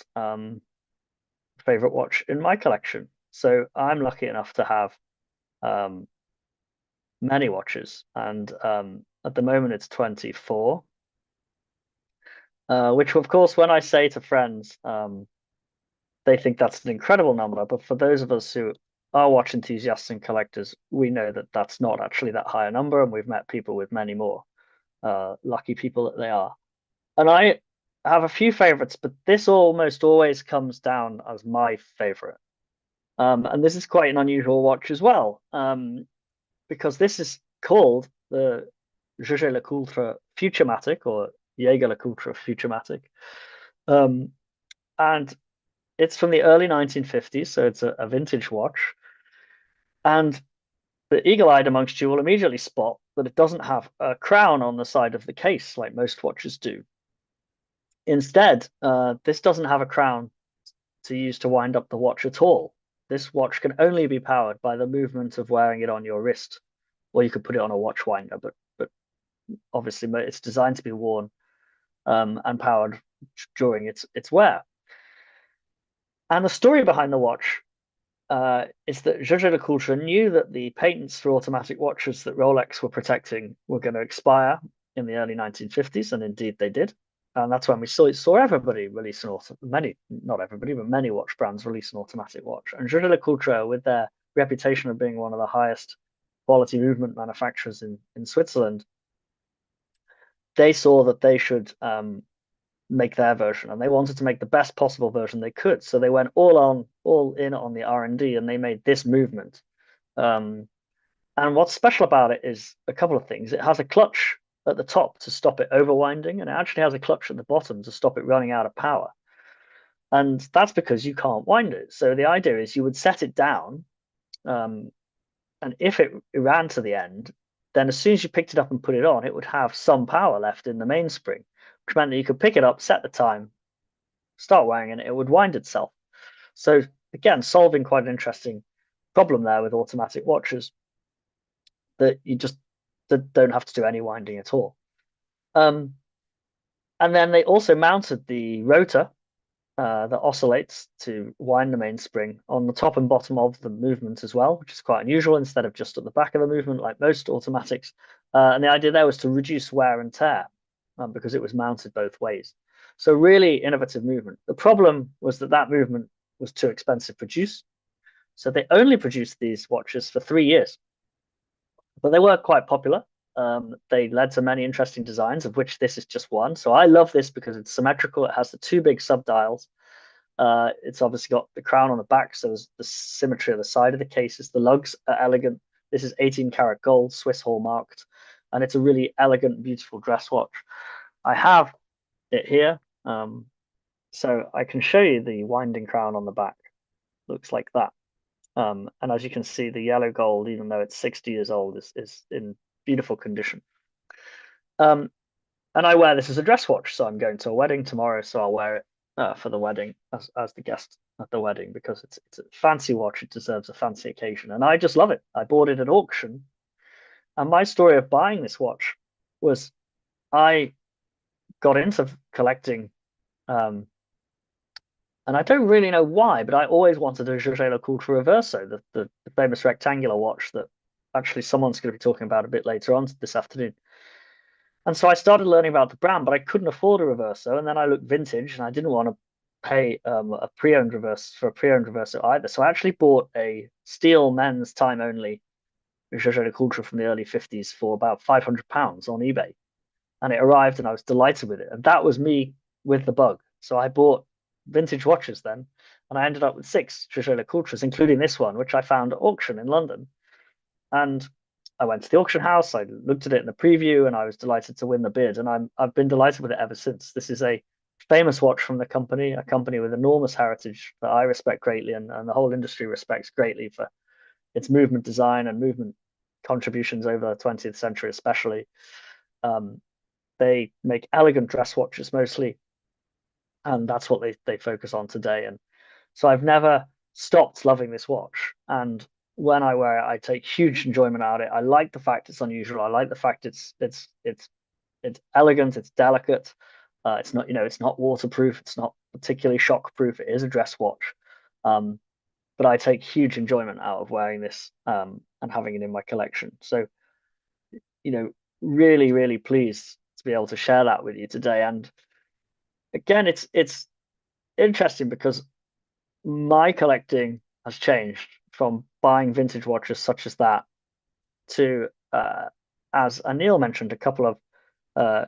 favorite watch in my collection. So I'm lucky enough to have um, many watches, and at the moment it's 24. Which, of course, when I say to friends, they think that's an incredible number. But for those of us who are watch enthusiasts and collectors, we know that that's not actually that high a number, and we've met people with many more. Lucky people that they are. And I have a few favorites, but this almost always comes down as my favorite. And this is quite an unusual watch as well, because this is called the Jaeger LeCoultre Futurematic, or Jaeger LeCoultre Futurematic. Um, and it's from the early 1950s, so it's a vintage watch. And the eagle-eyed amongst you will immediately spot that it doesn't have a crown on the side of the case like most watches do. Instead, this doesn't have a crown to use to wind up the watch at all. This watch can only be powered by the movement of wearing it on your wrist, or you could put it on a watch winder, but obviously it's designed to be worn and powered during its wear. And the story behind the watch is that Jaeger-LeCoultre knew that the patents for automatic watches that Rolex were protecting were going to expire in the early 1950s, and indeed they did. And that's when we saw everybody release not everybody, but many watch brands release an automatic watch. And Jaeger-LeCoultre, with their reputation of being one of the highest quality movement manufacturers in Switzerland, they saw that they should make their version, and they wanted to make the best possible version they could. So they went all in on the R&D, and they made this movement. And what's special about it is a couple of things. It has a clutch at the top to stop it overwinding, and it actually has a clutch at the bottom to stop it running out of power. And that's because you can't wind it. So the idea is you would set it down, and if it ran to the end, then as soon as you picked it up and put it on, it would have some power left in the mainspring, which meant that you could pick it up, set the time, start wearing it, it would wind itself. So again, solving quite an interesting problem there with automatic watches, that you just don't have to do any winding at all. And then they also mounted the rotor that oscillates to wind the mainspring on the top and bottom of the movement as well, which is quite unusual, instead of just at the back of the movement like most automatics. And the idea there was to reduce wear and tear because it was mounted both ways. So really innovative movement. The problem was that movement was too expensive to produce. So they only produced these watches for 3 years, but they were quite popular. They led to many interesting designs, of which this is just one. So I love this because it's symmetrical. It has the 2 big subdials. It's obviously got the crown on the back, so there's the symmetry of the side of the cases. The lugs are elegant. This is 18-karat gold, Swiss hallmarked, and it's a really elegant, beautiful dress watch. I have it here, so I can show you the winding crown on the back. Looks like that. And as you can see, the yellow gold, even though it's 60 years old, is in beautiful condition. And I wear this as a dress watch. So I'm going to a wedding tomorrow, so I'll wear it for the wedding as the guest at the wedding, because it's a fancy watch. It deserves a fancy occasion. And I just love it. I bought it at auction. And my story of buying this watch was I got into collecting, and I don't really know why, but I always wanted a Jaeger-LeCoultre Reverso, the famous rectangular watch that actually someone's going to be talking about a bit later on this afternoon. And so I started learning about the brand, but I couldn't afford a Reverso. And then I looked vintage, and I didn't want to pay a pre-owned Reverso either. So I actually bought a steel men's time only Jaeger-LeCoultre from the early 50s for about £500 on eBay. And it arrived, and I was delighted with it. And that was me with the bug. So I bought vintage watches then, and I ended up with 6 Jaeger-LeCoultres, including this one, which I found at auction in London. And I went to the auction house, I looked at it in the preview, and I was delighted to win the bid. And I've been delighted with it ever since. This is a famous watch from the company, a company with enormous heritage that I respect greatly, and the whole industry respects greatly for its movement design and movement contributions over the 20th century, especially. They make elegant dress watches mostly, and that's what they focus on today. And so I've never stopped loving this watch. And when I wear it, I take huge enjoyment out of it. I like the fact it's unusual. I like the fact it's elegant, it's delicate. It's not, it's not waterproof. It's not particularly shockproof. It is a dress watch. But I take huge enjoyment out of wearing this and having it in my collection. So, really, really pleased to be able to share that with you today. And again, it's interesting because my collecting has changed from buying vintage watches such as that to, as Anil mentioned a couple of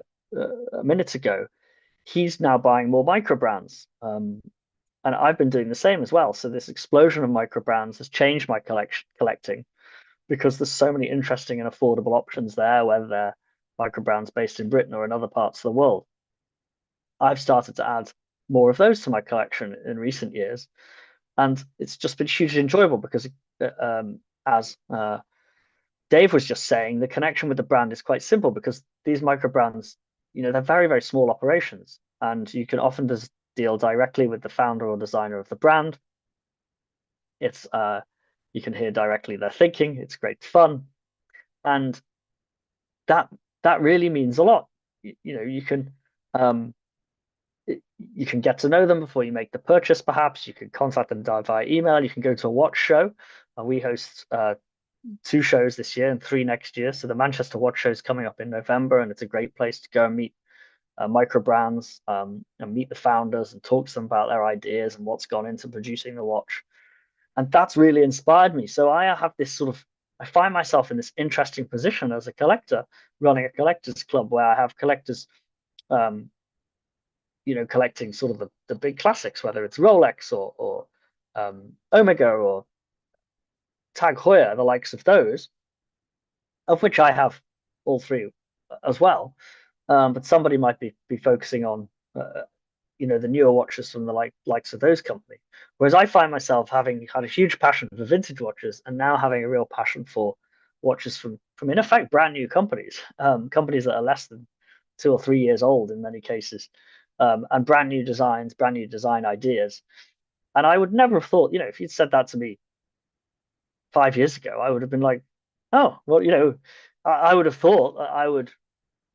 minutes ago, he's now buying more micro brands. And I've been doing the same as well. So this explosion of micro brands has changed my collecting, because there's so many interesting and affordable options there, whether they're micro brands based in Britain or in other parts of the world. I've started to add more of those to my collection in recent years, and it's just been hugely enjoyable because, as Dave was just saying, the connection with the brand is quite simple, because these micro brands, they're very, very small operations, and you can often just deal directly with the founder or designer of the brand. It's you can hear directly their thinking. It's great fun, and that really means a lot. You can Um, you can get to know them before you make the purchase, perhaps. You can contact them via email. You can go to a watch show. We host 2 shows this year and 3 next year. So the Manchester Watch Show is coming up in November, and it's a great place to go and meet micro brands and meet the founders and talk to them about their ideas and what's gone into producing the watch. And that's really inspired me. So I have this sort of, I find myself in this interesting position as a collector, running a collectors club where I have collectors, um, collecting sort of the big classics, whether it's Rolex or Omega or Tag Heuer, the likes of those, of which I have all three as well. But somebody might be focusing on the newer watches from the likes of those companies. Whereas I find myself having had a huge passion for vintage watches and now having a real passion for watches from in effect brand new companies, companies that are less than 2 or 3 years old in many cases, and brand new designs, brand new design ideas. And I would never have thought, if you'd said that to me 5 years ago, I would have been like, oh, well, I would have thought that I would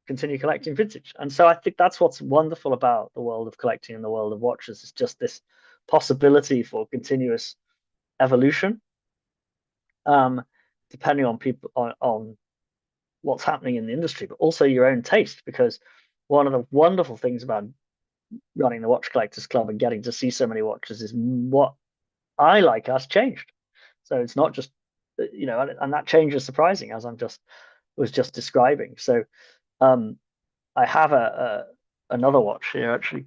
continue collecting vintage. And so I think that's what's wonderful about the world of collecting and the world of watches is just this possibility for continuous evolution, um, depending on people on what's happening in the industry, but also your own taste. Because one of the wonderful things about running the Watch Collectors Club and getting to see so many watches is what I like has changed. So it's not just and that change is surprising, as was just describing. So I have another watch here actually,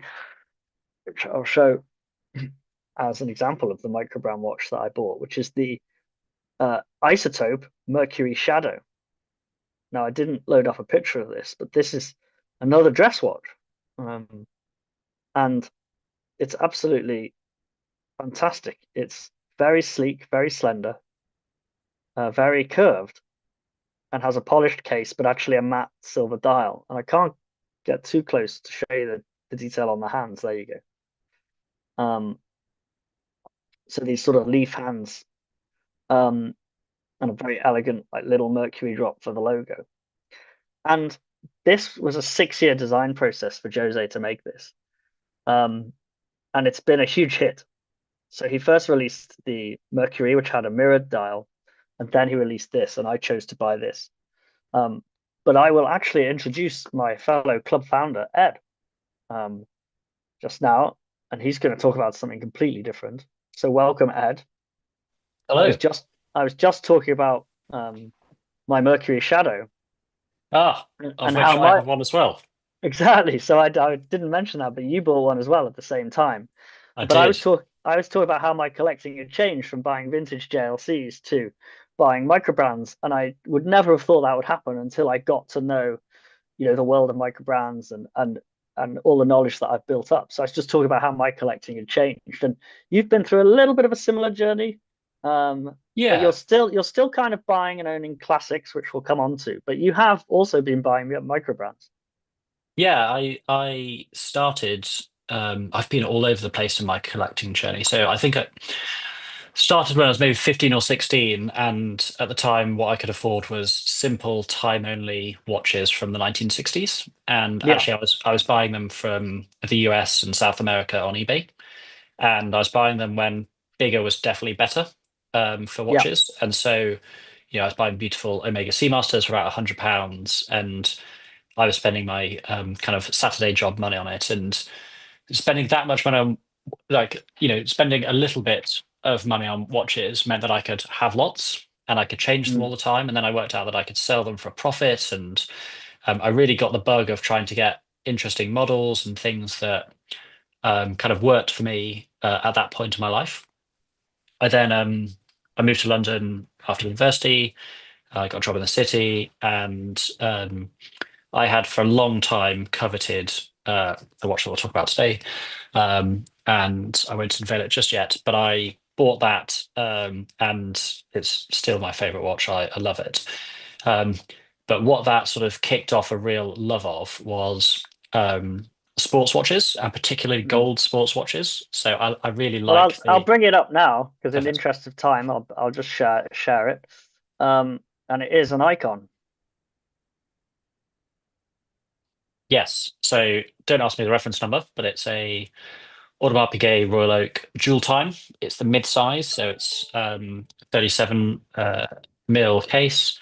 which I'll show as an example of the microbrand watch that I bought, which is the Isotope Mercury Shadow. Now I didn't load up a picture of this, but this is another dress watch, and it's absolutely fantastic. It's very sleek, very slender, very curved, and has a polished case, but actually a matte silver dial. And I can't get too close to show you the detail on the hands. There you go. So these sort of leaf hands, and a very elegant like little Mercury drop for the logo. And this was a 6-year design process for Jose to make this. And it's been a huge hit. So he first released the Mercury, which had a mirrored dial, and then he released this, and I chose to buy this. But I will actually introduce my fellow club founder, Ed, just now, and he's going to talk about something completely different. So welcome, Ed. Hello. I was just talking about my Mercury Shadow. Of and which I have one as well. Exactly. So I didn't mention that, but you bought one as well at the same time. I But did. I was talking about how my collecting had changed from buying vintage JLCs to buying microbrands, and I would never have thought that would happen until I got to know, the world of microbrands and all the knowledge that I've built up. So I was just talking about how my collecting had changed, and you've been through a little bit of a similar journey. Yeah. But you're still kind of buying and owning classics, which we'll come on to. But you have also been buying microbrands. Yeah, I started I've been all over the place in my collecting journey. So I think I started when I was maybe 15 or 16, and at the time what I could afford was simple time-only watches from the 1960s. And Yeah. actually I was buying them from the US and South America on eBay. And I was buying them when bigger was definitely better for Yeah. watches. And so, I was buying beautiful Omega Seamasters for about £100, and I was spending my kind of Saturday job money on it, and spending that much money on, spending a little bit of money on watches meant that I could have lots and I could change them all the time. And then I worked out that I could sell them for a profit. And I really got the bug of trying to get interesting models and things that kind of worked for me at that point in my life. I then I moved to London after university. I got a job in the city, and I had for a long time coveted the watch that we'll talk about today, and I won't unveil it just yet. But I bought that, and it's still my favorite watch. I love it. But what that sort of kicked off a real love of was sports watches, and particularly gold sports watches. So I really like I'll the. bring it up now because in the Perfect. interest of time, I'll just share it. And it is an icon. Yes. So don't ask me the reference number, but it's a Audemars Piguet Royal Oak dual time. It's the mid size, so it's 37 mil case.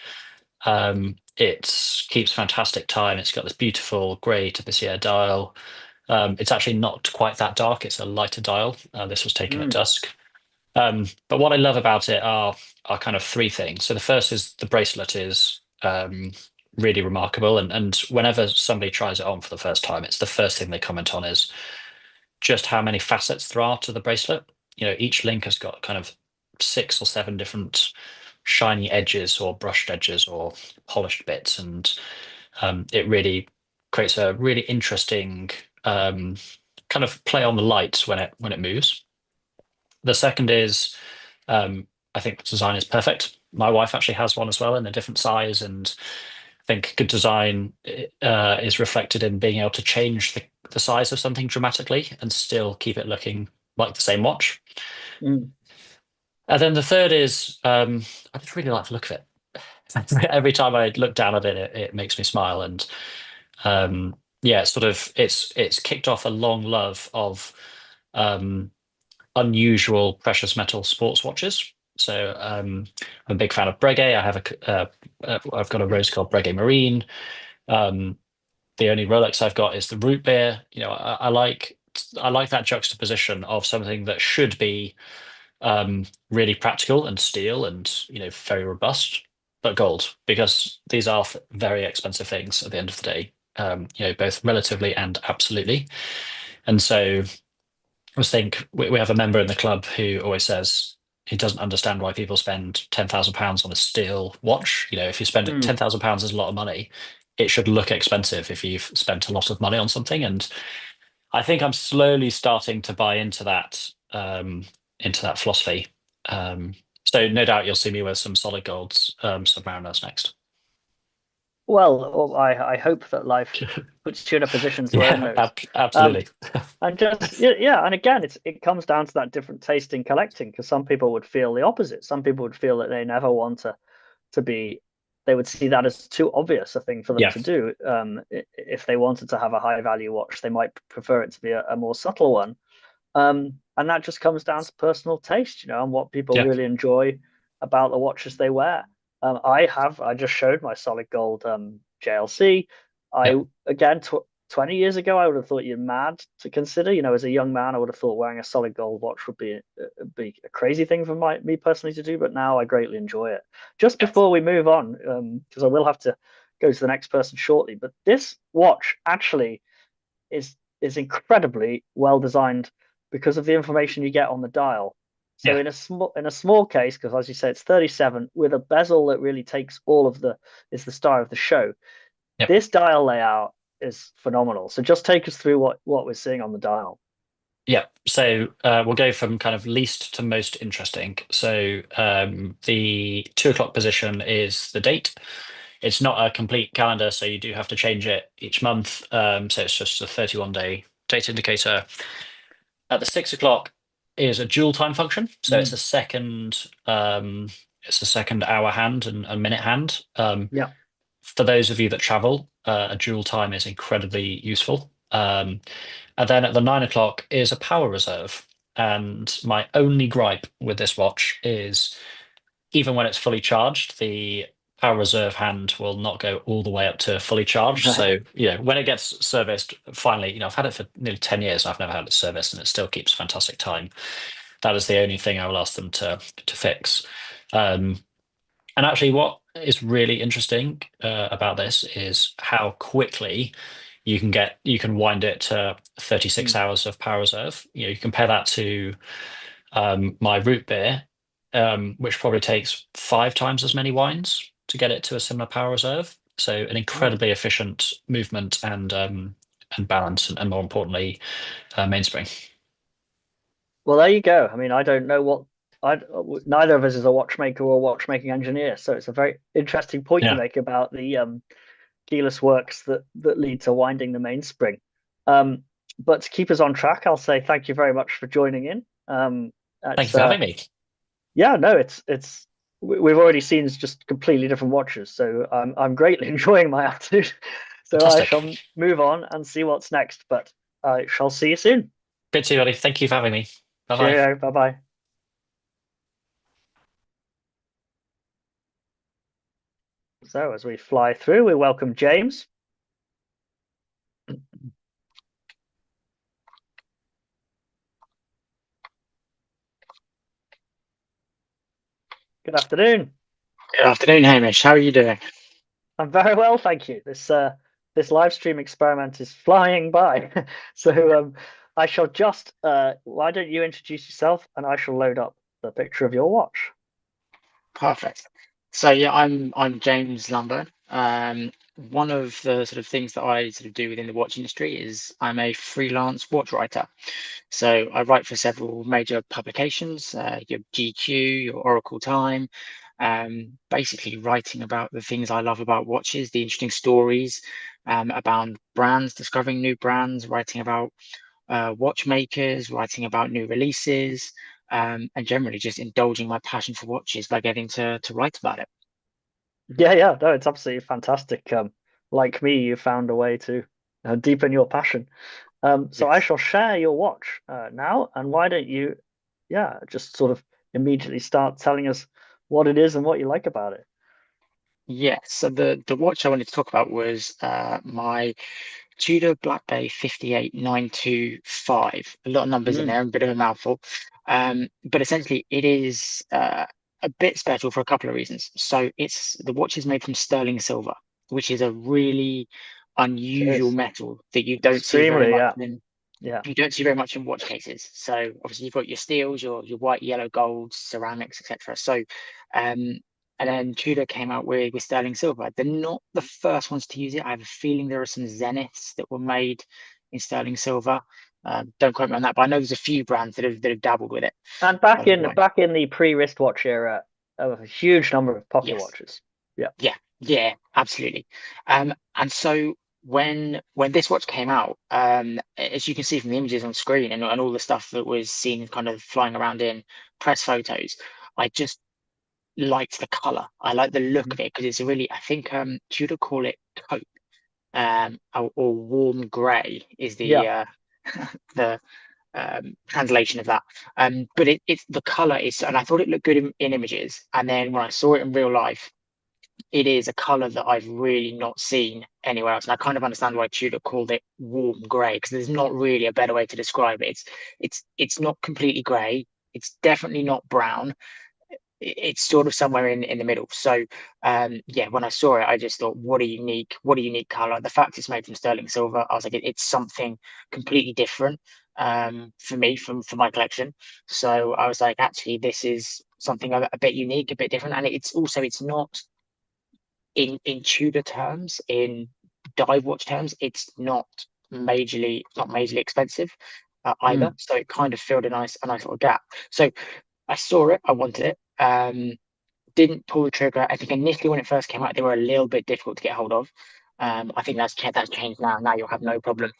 It keeps fantastic time. It's got this beautiful grey tapissier dial. It's actually not quite that dark. It's a lighter dial. This was taken at dusk. But what I love about it are kind of three things. So the first is the bracelet is really remarkable, and whenever somebody tries it on for the first time, it's the first thing they comment on is just how many facets there are to the bracelet. Each link has got kind of 6 or 7 different shiny edges or brushed edges or polished bits, and it really creates a really interesting kind of play on the light when it moves. The second is I think the design is perfect. My wife actually has one as well in a different size, and I think good design is reflected in being able to change the size of something dramatically and still keep it looking like the same watch. And then the third is I just really like the look of it. Every time I look down at it, it makes me smile. And yeah, it's kicked off a long love of unusual precious metal sports watches. So I'm a big fan of Breguet. I've got a rose called Breguet Marine. The only Rolex I've got is the root beer. I like that juxtaposition of something that should be really practical and steel and very robust, but gold, because these are very expensive things at the end of the day. Both relatively and absolutely. And so I think we have a member in the club who always says he doesn't understand why people spend £10,000 on a steel watch. If you spend £10,000 is a lot of money, it should look expensive if you've spent a lot of money on something. And I think I'm slowly starting to buy into that philosophy. So no doubt you'll see me with some solid golds, Submariners next. Well, I hope that life puts you in a position to earn those. Absolutely. And just yeah, and again, it comes down to that different taste in collecting, because some people would feel the opposite. Some people would feel that they never want to be. They would see that as too obvious a thing for them to do. If they wanted to have a high value watch, they might prefer it to be a more subtle one. And that just comes down to personal taste, and what people really enjoy about the watches they wear. I just showed my solid gold JLC. Again, 20 years ago, I would have thought you're mad to consider. As a young man, I would have thought wearing a solid gold watch would be a crazy thing for me personally to do. But now I greatly enjoy it. Just before we move on, because I will have to go to the next person shortly, but this watch actually is incredibly well designed because of the information you get on the dial. So in a small case, because as you say, it's 37 with a bezel that really takes is the star of the show. This dial layout is phenomenal. So just take us through what we're seeing on the dial. Yeah, so we'll go from kind of least to most interesting. So the 2 o'clock position is the date. It's not a complete calendar, so you do have to change it each month. So it's just a 31-day date indicator. At the 6 o'clock is a dual time function. So it's a second hour hand and minute hand. For those of you that travel, a dual time is incredibly useful. And then at the 9 o'clock is a power reserve. And my only gripe with this watch is even when it's fully charged, the power reserve hand will not go all the way up to fully charged. So, when it gets serviced, finally, I've had it for nearly 10 years. I've never had it serviced and it still keeps fantastic time. That is the only thing I will ask them to fix. And actually, what is really interesting about this is how quickly you can wind it to 36 hours of power reserve. You compare that to my root beer, which probably takes 5 times as many winds to get it to a similar power reserve. So an incredibly efficient movement and balance, and more importantly, mainspring. Well, there you go. I mean, I don't know neither of us is a watchmaker or a watchmaking engineer, so it's a very interesting point you make about the keyless works that lead to winding the mainspring. But to keep us on track, I'll say thank you very much for joining in. Thank you for having me. Yeah, no, it's we've already seen just completely different watches, so I'm greatly enjoying my afternoon. So I Fantastic. shall move on and see what's next, but I shall see you soon. Good to you, buddy. Thank you for having me. Bye bye. Cheerio. Bye bye. So as we fly through, we welcome James. Good afternoon. Good afternoon, Hamish. How are you doing? I'm very well, thank you. This live stream experiment is flying by. So I shall just why don't you introduce yourself and I shall load up the picture of your watch. Perfect. So yeah, I'm James Lumburn. One of the sort of things that I sort of do within the watch industry is I'm a freelance watch writer. So I write for several major publications, your GQ, your Oracle Time, basically writing about the things I love about watches, the interesting stories about brands, discovering new brands, writing about watchmakers, writing about new releases, and generally just indulging my passion for watches by getting to write about it. Yeah, no, it's absolutely fantastic. Like me, you found a way to deepen your passion. So I Yes. shall share your watch now, and why don't you, just sort of immediately start telling us what it is and what you like about it. Yes. So the watch I wanted to talk about was my Tudor Black Bay 58925. A lot of numbers in Mm, there, a bit of a mouthful. But essentially, it is a bit special for a couple of reasons. So the watch is made from sterling silver, which is a really it unusual is metal that extremely, yeah. you don't see very much in watch cases. So obviously you've got your steels, your white, yellow, gold, ceramics, etc. So um, and then Tudor came out with sterling silver. They're not the first ones to use it. I have a feeling there are some Zeniths that were made in sterling silver. Don't quote me on that, but I know there's a few brands that have dabbled with it. And back in the pre-wristwatch era, a huge number of pocket Yes. watches. Yeah. Yeah, absolutely. And so when this watch came out, as you can see from the images on screen and all the stuff that was seen kind of flying around in press photos, I just liked the color. I like the look Mhm. of it because it's a really, I think Tudor call it taupe, or warm grey is Yeah. the translation of that. But it's the color is, and I thought it looked good in images, and then when I saw it in real life, it is a color that I've really not seen anywhere else. And I kind of understand why Tudor called it warm grey, because there's not really a better way to describe it. It's not completely grey. It's definitely not brown. It's sort of somewhere in the middle. So yeah, when I saw it, I just thought, what a unique color. The fact it's made from sterling silver, I was like, it's something completely different for me, for my collection. So I was like, actually, this is something a bit unique, a bit different, and it's not in Tudor terms, in dive watch terms, it's not majorly expensive either. Mm. So it kind of filled a nice little gap. So I saw it, I wanted it. Didn't pull the trigger. I think initially when it first came out, they were a little bit difficult to get hold of. I think that's changed now. Now you'll have no problem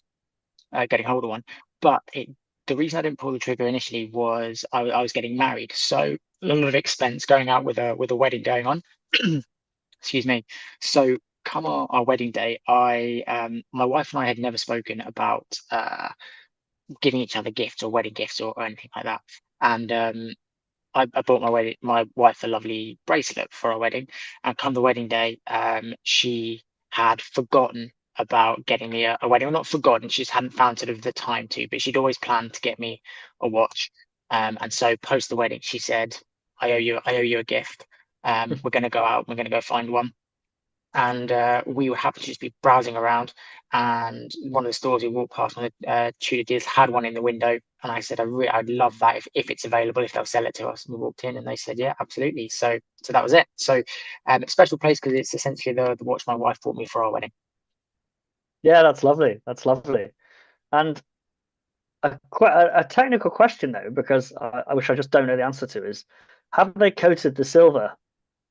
getting hold of one. But the reason I didn't pull the trigger initially was I was getting married, so a lot of expense going out with a wedding going on. Excuse me. So come our wedding day, my wife and I had never spoken about giving each other gifts or wedding gifts or anything like that. And I bought my wife a lovely bracelet for our wedding. And come the wedding day, she had forgotten about getting me a wedding. Well, not forgotten, she just hadn't found sort of the time to, but she'd always planned to get me a watch. And so post the wedding, she said, I owe you a gift. We're gonna go out, we're gonna go find one. And we were happy to just be browsing around, and one of the stores we walked past, one of the Tudor dealers, had one in the window, and I said, I'd love that if it's available, if they'll sell it to us. And we walked in and they said, yeah, absolutely. So that was it. So special place because it's essentially the watch my wife bought me for our wedding. Yeah, that's lovely. That's lovely. And a technical question though, because I wish I just don't know the answer to, is have they coated the silver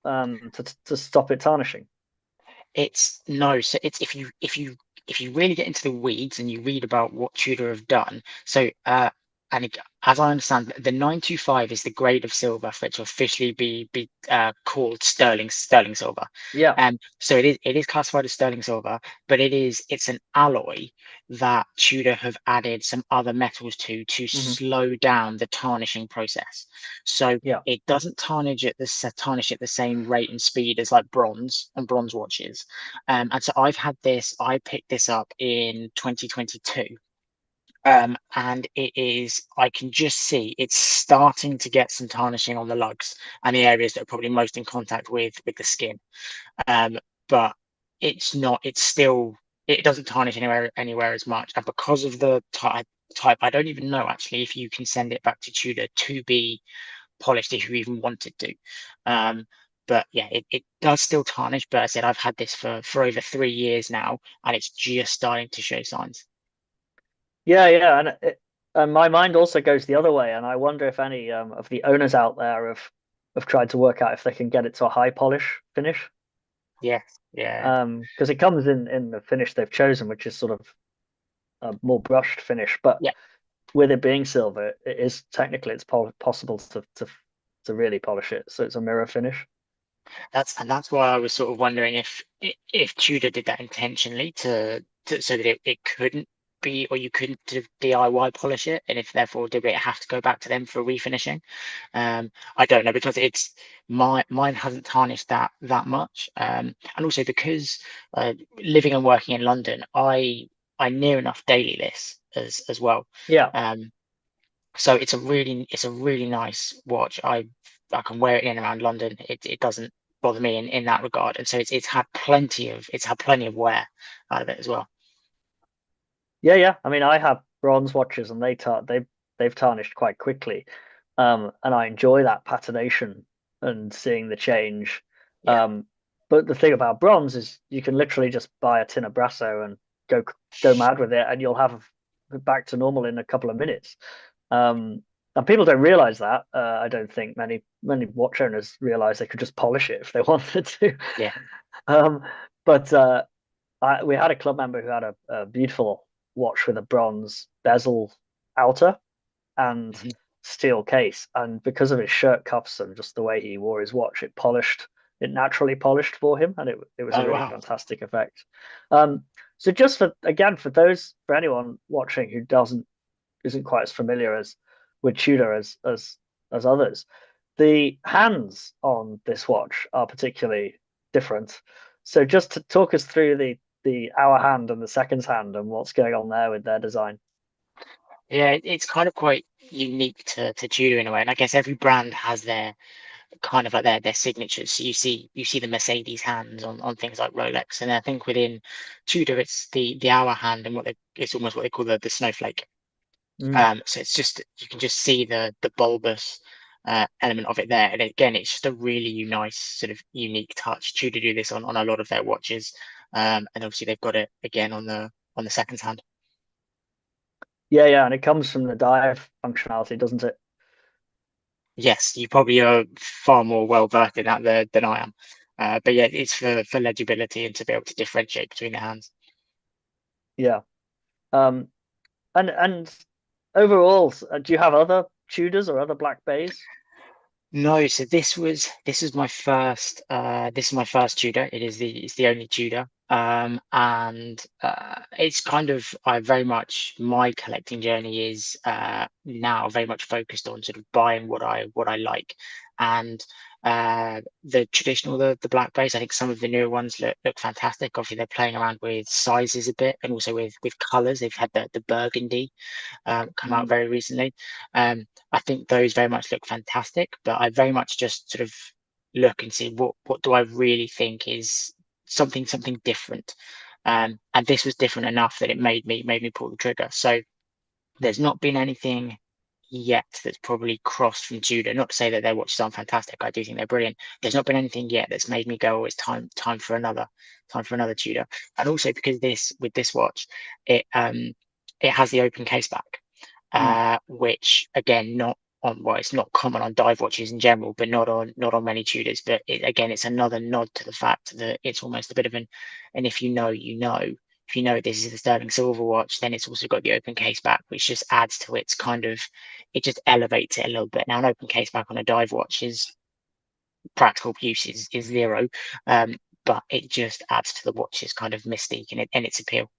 to stop it tarnishing? It's no, so it's if you really get into the weeds and you read about what Tudor have done. So and as I understand, the 925 is the grade of silver for it to officially be called sterling silver. Yeah. So it is classified as sterling silver, but it's an alloy that Tudor have added some other metals to slow down the tarnishing process. So Yeah. it doesn't tarnish at the same rate and speed as like bronze and bronze watches. And so I picked this up in 2022. And I can just see it's starting to get some tarnishing on the lugs and the areas that are probably most in contact with the skin. But it doesn't tarnish anywhere as much. And because of the type, I don't even know actually if you can send it back to Tudor to be polished if you even wanted to. But yeah, it does still tarnish. But as I said, I've had this for over 3 years now, and it's just starting to show signs. Yeah, and my mind also goes the other way, and I wonder if any of the owners out there have tried to work out if they can get it to a high polish finish. Yes, yeah, Because it comes in the finish they've chosen, which is sort of a more brushed finish, but yeah. with it being silver, it is technically it's possible to really polish it, so it's a mirror finish. That's why I was sort of wondering if Tudor did that intentionally to so that it couldn't be, or you couldn't DIY polish it, and if therefore did it have to go back to them for refinishing. I don't know, because mine hasn't tarnished that much, and also because living and working in London, I near enough daily this as well. Yeah. So it's a really nice watch. I can wear it in and around London. It doesn't bother me in that regard, and so it's had plenty of wear out of it as well. Yeah. I mean, I have bronze watches, and they've tarnished quite quickly, and I enjoy that patination and seeing the change. Yeah. But the thing about bronze is you can literally just buy a tin of Brasso and go mad with it, and you'll have it back to normal in a couple of minutes. And people don't realize that. I don't think many watch owners realize they could just polish it if they wanted to. Yeah. Um, but we had a club member who had a beautiful watch with a bronze bezel outer and Mhm. steel case, and because of his shirt cuffs and just the way he wore his watch, it naturally polished for him, and it was a Oh really wow. fantastic effect. So just for anyone watching who isn't quite as familiar as with Tudor as others, the hands on this watch are particularly different. So just to talk us through the hour hand and the seconds hand and what's going on there with their design. Yeah, it's kind of quite unique to Tudor in a way, and I guess every brand has their kind of like their signatures. So you see the Mercedes hands on things like Rolex, and I think within Tudor it's the hour hand, and it's almost what they call the snowflake. Mm. So it's just, you can just see the bulbous element of it there, and again, it's just a really nice sort of unique touch. Tudor do this on a lot of their watches, and obviously they've got it again on the seconds hand. Yeah, and it comes from the dive functionality, doesn't it? Yes, you probably are far more well versed in that than I am, but yeah, it's for legibility and to be able to differentiate between the hands. Yeah. Um, and overall, do you have other Tudors or other Black Bays? No, so this is my first Tudor. It's the only Tudor. And it's kind of, I very much, my collecting journey is now very much focused on sort of buying what I like. And the traditional, the black base, I think some of the newer ones look fantastic. Obviously they're playing around with sizes a bit, and also with colors. They've had the burgundy come out Mm. very recently. I think those very much look fantastic, but I very much just sort of look and see what do I really think is something different. And this was different enough that it made me pull the trigger. So there's not been anything yet that's probably crossed from Tudor. Not to say that their watches aren't fantastic. I do think they're brilliant. There's not been anything yet that's made me go, oh, it's time for another Tudor. And also because with this watch, it has the open case back, Mm. which again, it's not common on dive watches in general, but not on many Tudors. But again, it's another nod to the fact that it's almost a bit of an if you know, you know if you know this is the sterling silver watch, then it's also got the open case back, which just adds to its kind of, it just elevates it a little bit. Now, an open case back on a dive watch is practical use is zero, but it just adds to the watch's kind of mystique and its appeal.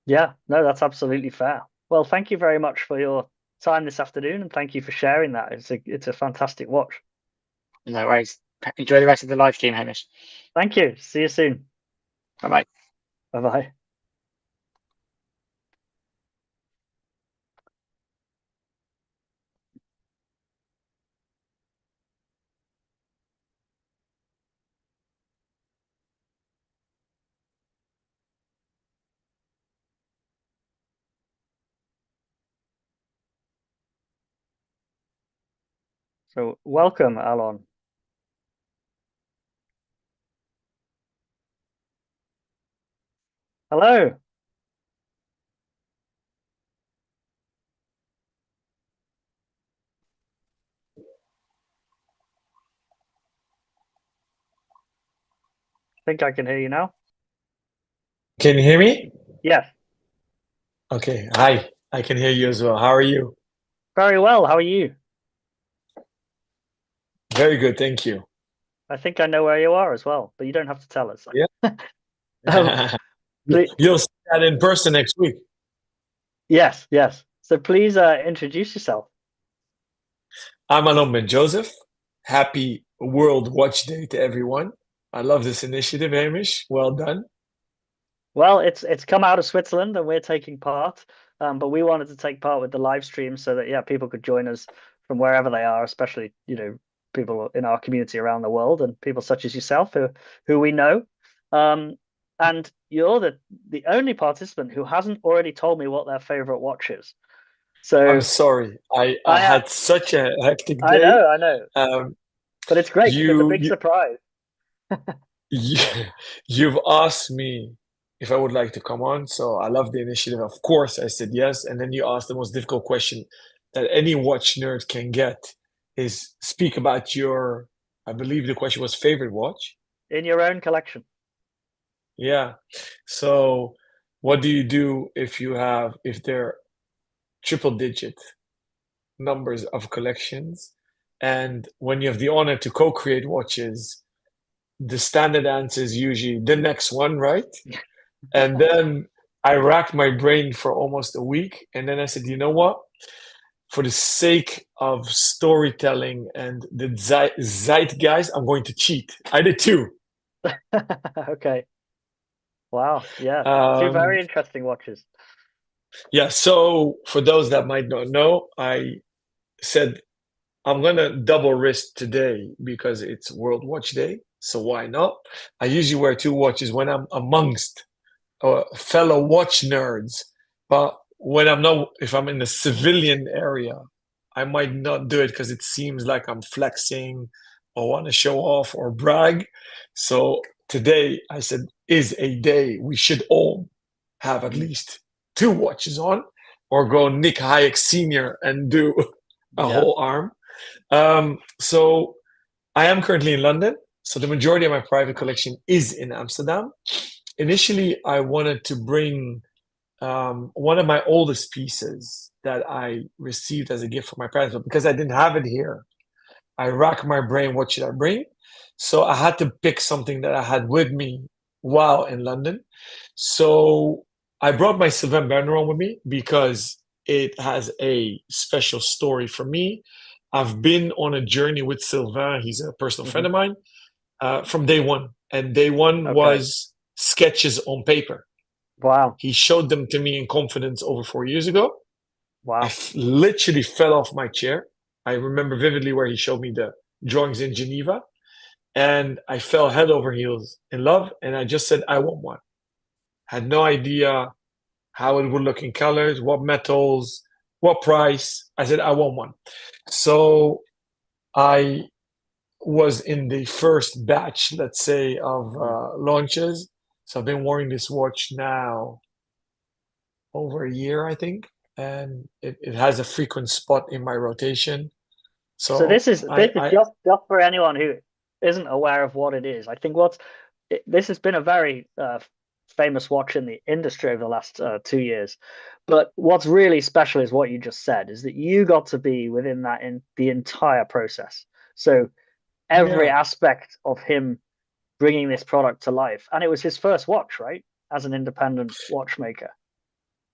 Yeah, no, that's absolutely fair. Well, thank you very much for your time this afternoon, and thank you for sharing that. It's a fantastic watch. No worries. Enjoy the rest of the live stream, Hamish. Thank you. See you soon. Bye bye. Bye bye. So welcome, Alon. Hello. I think I can hear you now. Can you hear me? Yes. Okay. Hi. I can hear you as well. How are you? Very well. How are you? Very good. Thank you. I think I know where you are as well, but you don't have to tell us. Yeah. You'll see that in person next week. Yes, yes. So please introduce yourself. I'm Alon Ben Joseph. Happy World Watch Day to everyone. I love this initiative, Hamish. Well done. Well, it's come out of Switzerland and we're taking part, but we wanted to take part with the live stream so that people could join us from wherever they are, especially people in our community around the world and people such as yourself who we know. And you're the only participant who hasn't already told me what their favorite watch is. So I'm sorry. I had such a hectic day. I know. But it's great because it's a big surprise. You've asked me if I would like to come on, so I love the initiative. Of course, I said yes. And then you asked the most difficult question that any watch nerd can get is speak about your, I believe the question was favorite watch. In your own collection. Yeah. So what do you do if they're triple digit numbers of collections? And when you have the honor to co-create watches, the standard answer is usually the next one, right? And then I racked my brain for almost a week. And then I said, you know what? For the sake of storytelling and the zeitgeist, I'm going to cheat. I did two. Okay. Wow. Yeah. Two very interesting watches. Yeah. So for those that might not know, I said, I'm going to double risk today because it's World Watch Day. So why not? I usually wear two watches when I'm amongst fellow watch nerds. But when if I'm in the civilian area, I might not do it because it seems like I'm flexing or want to show off or brag. So today I said is a day we should all have at least two watches on, or go Nick Hayek Sr. and do a whole arm. So I am currently in London. So the majority of my private collection is in Amsterdam. Initially, I wanted to bring one of my oldest pieces that I received as a gift from my parents, but because I didn't have it here, I racked my brain, what should I bring? So I had to pick something that I had with me while in London. So I brought my Sylvain Berneron with me because it has a special story for me. I've been on a journey with Sylvain. He's a personal friend of mine from day one. And day one was sketches on paper. Wow. He showed them to me in confidence over 4 years ago. Wow. I literally fell off my chair. I remember vividly where he showed me the drawings in Geneva. And I fell head over heels in love. And I just said, I want one. Had no idea how it would look in colors, what metals, what price. I said, I want one. So I was in the first batch, let's say, of launches. So I've been wearing this watch now over a year, I think. And it has a frequent spot in my rotation. So this is just for anyone who isn't aware of what it is. I think this has been a very famous watch in the industry over the last 2 years. But what's really special is what you just said, is that you got to be within that in the entire process. So every Yeah. aspect of him bringing this product to life, and it was his first watch, right, as an independent watchmaker.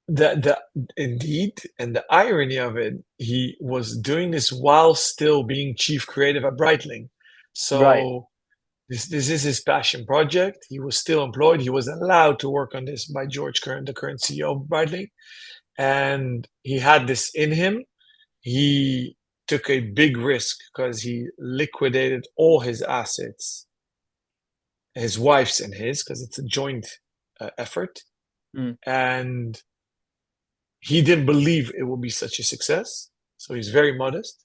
The indeed, and the irony of it, he was doing this while still being chief creative at Breitling. Right. So this is his passion project. He was still employed. He was allowed to work on this by George Kern, the current CEO of Breitling, and he had this in him. He took a big risk because he liquidated all his assets, his wife's and his, because it's a joint effort, and he didn't believe it would be such a success. So he's very modest.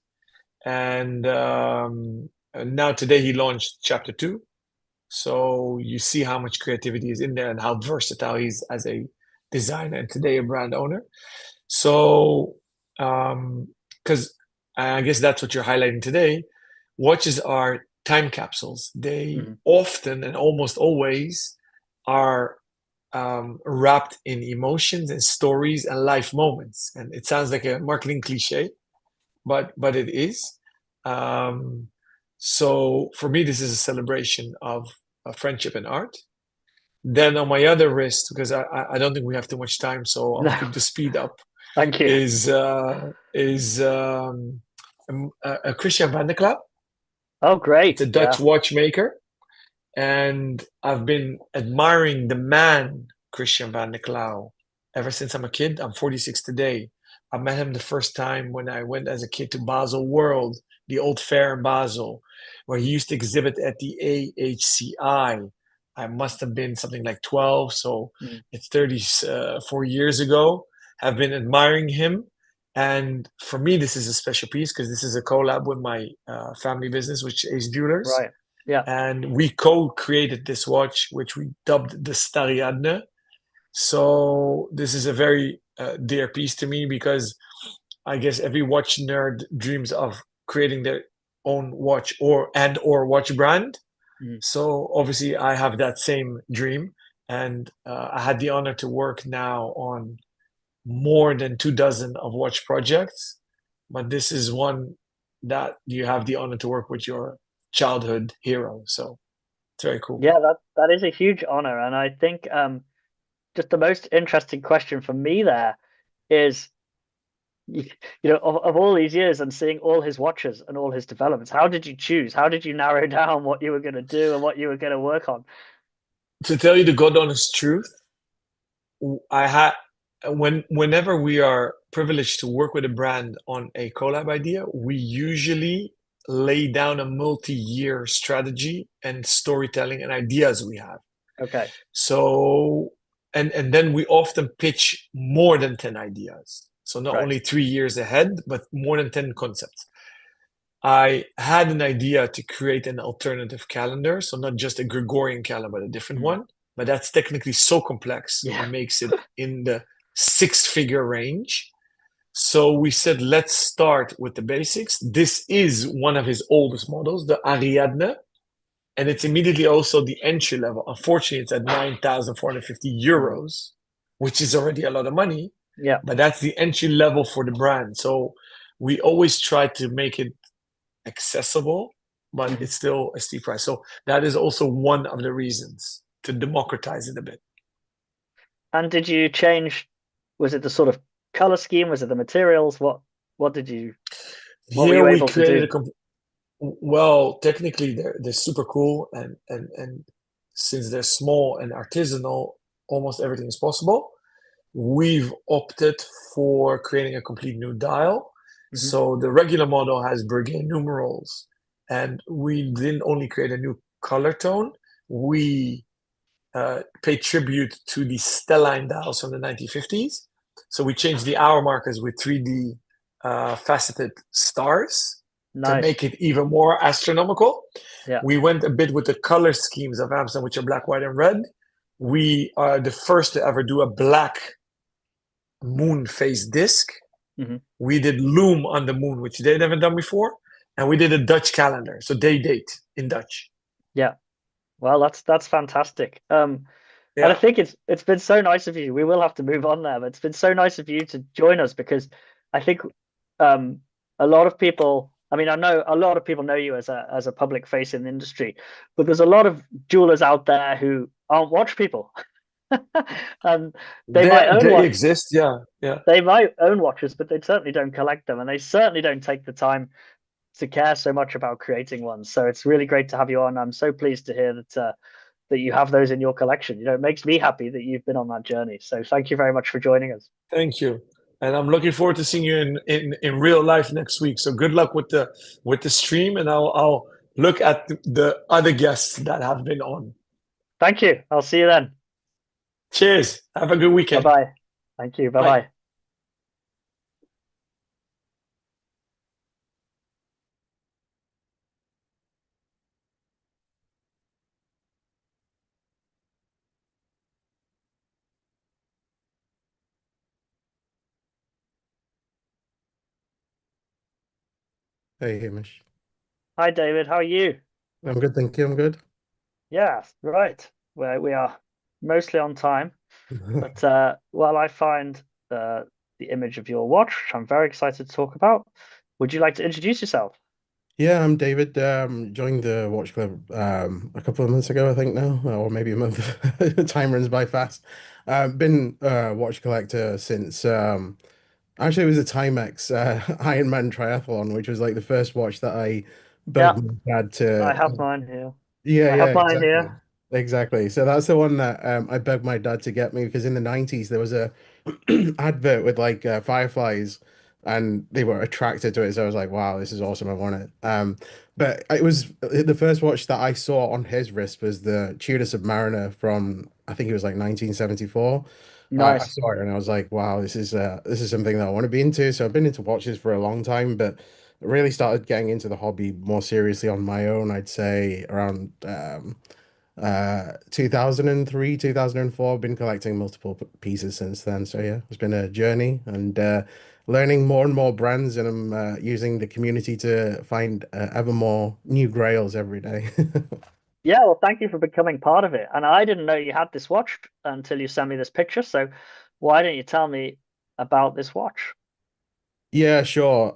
And now today he launched chapter 2. So you see how much creativity is in there and how versatile he's as a designer and today a brand owner. So, because I guess that's what you're highlighting today, watches are time capsules. They often and almost always are wrapped in emotions and stories and life moments. And it sounds like a marketing cliche, but it is. So for me, this is a celebration of friendship and art. Then on my other wrist, because I don't think we have too much time, so I'll keep the speed up. Thank you. Is a Christian van der Klaap. Oh, great! It's a Dutch watchmaker, and I've been admiring the man Christian van der Klaap ever since I'm a kid. I'm 46 today. I met him the first time when I went as a kid to Basel World, the old fair in Basel, where he used to exhibit at the AHCI. I must have been something like 12, so it's 34 years ago. I've been admiring him. And for me, this is a special piece because this is a collab with my family business, which is Ace Jewelers. Right. Yeah. And we co-created this watch, which we dubbed the Stariadne. So this is a very dear piece to me because I guess every watch nerd dreams of creating their own watch or watch brand. So obviously I have that same dream, and I had the honor to work now on more than 24 of watch projects, but this is one that you have the honor to work with your childhood hero. So it's very cool. Yeah, that is a huge honor, and I think just the most interesting question for me there is, of all these years and seeing all his watches and all his developments, how did you choose? How did you narrow down what you were going to do and what you were going to work on? To tell you the God honest truth, whenever we are privileged to work with a brand on a collab idea, we usually lay down a multi-year strategy and storytelling and ideas we have. Okay. So, and then we often pitch more than 10 ideas. So not only 3 years ahead, but more than 10 concepts. I had an idea to create an alternative calendar. So not just a Gregorian calendar, but a different one. But that's technically so complex. It makes it in the 6-figure range. So we said, let's start with the basics. This is one of his oldest models, the Ariadne. And it's immediately also the entry level. Unfortunately, it's at 9,450 euros, which is already a lot of money. Yeah. But that's the entry level for the brand. So we always try to make it accessible, but it's still a steep price. So that is also one of the reasons to democratize it a bit. And did you change? Was it the sort of color scheme? Was it the materials? What did you? What were you able to do? Well, technically they're super cool, and since they're small and artisanal, almost everything is possible. We've opted for creating a complete new dial. So the regular model has Breguet numerals, and we didn't only create a new color tone, we pay tribute to the Stelline dials from the 1950s. So we changed the hour markers with 3D faceted stars to make it even more astronomical. Yeah. We went a bit with the color schemes of Amazon, which are black, white, and red. We are the first to ever do a black moon phase disc. We did loom on the moon, which they'd never done before, and we did a Dutch calendar, so day date in Dutch. Yeah, well, that's fantastic. And I Yeah. think it's been so nice of you. We will have to move on there, but it's been so nice of you to join us because I think um, a lot of people. I mean, I know a lot of people know you as a public face in the industry, but there's a lot of jewelers out there who aren't watch people, and they might own They watch exist. Yeah. Yeah. they might own watches, but they certainly don't collect them, and they certainly don't take the time to care so much about creating one. So it's really great to have you on. I'm so pleased to hear that you have those in your collection. It makes me happy that you've been on that journey. So thank you very much for joining us. Thank you. And I'm looking forward to seeing you in real life next week. So good luck with the stream, and I'll look at the other guests that have been on. Thank you. I'll see you then. Cheers. Have a good Bye weekend. bye. Thank you. Bye Bye. bye. Hey, Hamish. Hi, David. How are you? I'm good, thank you. I'm good. Yeah, right. We are mostly on time. But while I find the image of your watch, which I'm very excited to talk about, would you like to introduce yourself? Yeah, I'm David. Joined the Watch Club a couple of months ago, I think now, or maybe a month. Time runs by fast. Been a watch collector since actually it was a Timex Ironman triathlon, which was like the first watch that I Yeah, bugged my dad I to. have mine here. Yeah, I yeah, have mine exactly. here. Exactly. So that's the one that I begged my dad to get me because in the 90s there was a advert with like fireflies and they were attracted to it. So I was like, wow, this is awesome. I want it. But it was the first watch that I saw on his wrist was the Tudor Submariner from I think it was like 1974. I Nice. saw it and I was like, wow, this is something that I want to be into. So I've been into watches for a long time, but I really started getting into the hobby more seriously on my own, I'd say around 2003, 2004. I've been collecting multiple pieces since then. So yeah, it's been a journey and learning more and more brands, and I'm using the community to find ever more new grails every day. Yeah, well, thank you for becoming part of it. And I didn't know you had this watch until you sent me this picture. So why don't you tell me about this watch? Yeah, sure.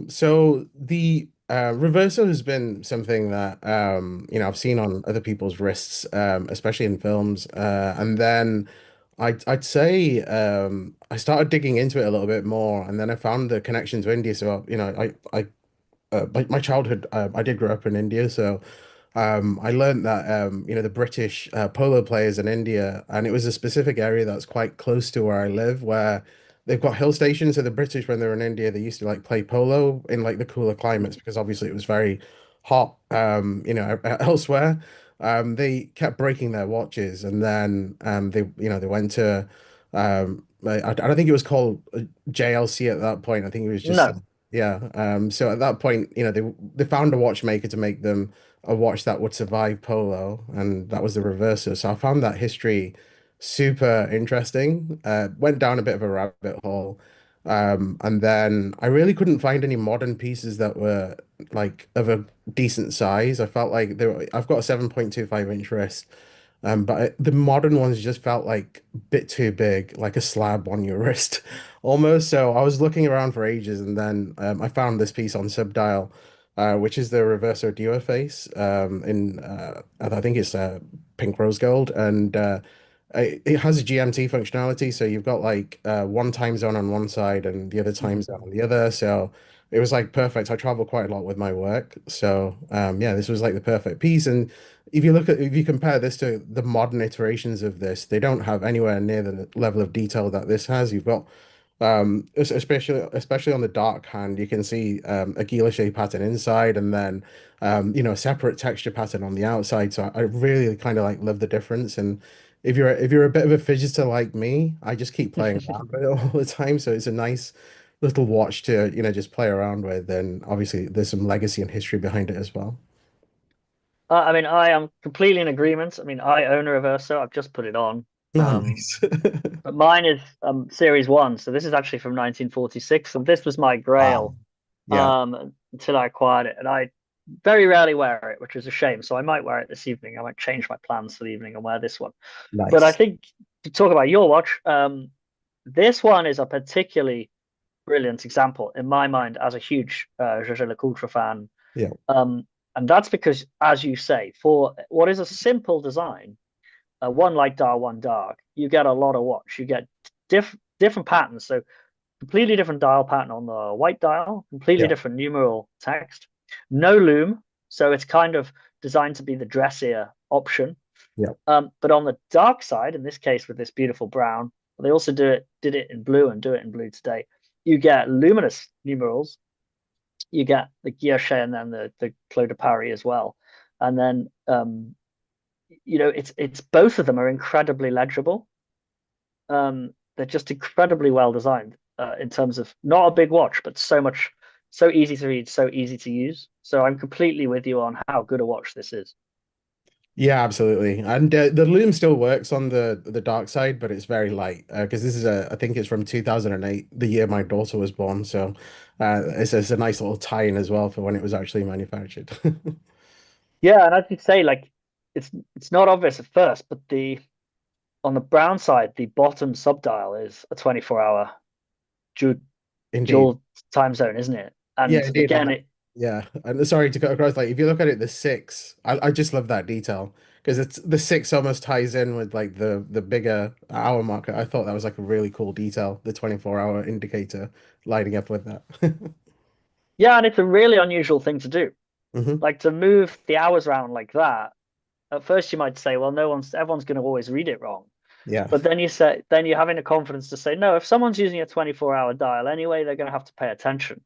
So the reversal has been something that I've seen on other people's wrists, especially in films. And then I'd say I started digging into it a little bit more, and then I found the connection to India. So, my childhood, I did grow up in India, so I learned that the British polo players in India, and it was a specific area that's quite close to where I live, where they've got hill stations. So the British, when they were in India, they used to like play polo in like the cooler climates because obviously it was very hot, elsewhere. They kept breaking their watches, and then they went to I don't think it was called JLC at that point. I think it was just No. yeah. So at that point, they found a watchmaker to make them a watch that would survive polo, and that was the reverser. So I found that history super interesting. Went down a bit of a rabbit hole. And then I really couldn't find any modern pieces that were like of a decent size. I felt like I've got a 7.25-inch wrist. But the modern ones just felt like a bit too big, like a slab on your wrist, almost. So I was looking around for ages, and then I found this piece on Subdial, which is the Reverso Duo face, in I think it's pink rose gold, and it has GMT functionality. So you've got like one time zone on one side and the other time zone on the other. So it was like perfect. I travel quite a lot with my work, so yeah, this was like the perfect piece. And if you compare this to the modern iterations of this, they don't have anywhere near the level of detail that this has. You've got especially on the dark hand, you can see a guilloche pattern inside, and then a separate texture pattern on the outside. So I really kind of like love the difference. And if you're a bit of a fidgeter like me, I just keep playing around with it all the time. So it's a nice little watch to just play around with. And obviously there's some legacy and history behind it as well. I mean, I am completely in agreement. I mean, I own a Reverso. I've just put it on. Oh, Um, nice. but mine is Series 1. So this is actually from 1946. And this was my Wow. grail Yeah. until I acquired it. And very rarely wear it, which is a shame. So I might wear it this evening. I might change my plans for the evening and wear this one. But I Nice. think to talk about your watch, this one is a particularly brilliant example in my mind as a huge Jaeger-LeCoultre fan. Yeah. And that's because, as you say, for what is a simple design, one light dial, one dark, you get a lot of watch. You get different patterns. So completely different dial pattern on the white dial, completely Yeah. different numeral text, no loom. So it's kind of designed to be the dressier option. Yeah. But on the dark side, in this case with this beautiful brown, they also did it in blue and do it in blue today. You get luminous numerals. You get the guilloche and then the Clos de Paris as well. And then it's both of them are incredibly legible. They're just incredibly well designed in terms of not a big watch, but so easy to read, so easy to use. So I'm completely with you on how good a watch this is. Yeah, absolutely. And the loom still works on the dark side, but it's very light because this is I think it's from 2008, the year my daughter was born. So it's a nice little tie-in as well for when it was actually manufactured. Yeah, and as you say, like it's not obvious at first, but the on the brown side, the bottom subdial is a 24-hour dual, Indeed. dual time zone, isn't it? Yeah, And indeed. again, it Yeah, and sorry to cut across. Like, if you look at it, the six, I just love that detail because it's the six almost ties in with like the bigger hour marker. I thought that was like a really cool detail, the 24-hour indicator lighting up with that. yeah, and it's a really unusual thing to do. Hmm. Like to move the hours around like that. At first, you might say, well, everyone's going to always read it wrong. Yeah, But then you're having the confidence to say, no, if someone's using a 24-hour dial anyway, they're going to have to pay attention.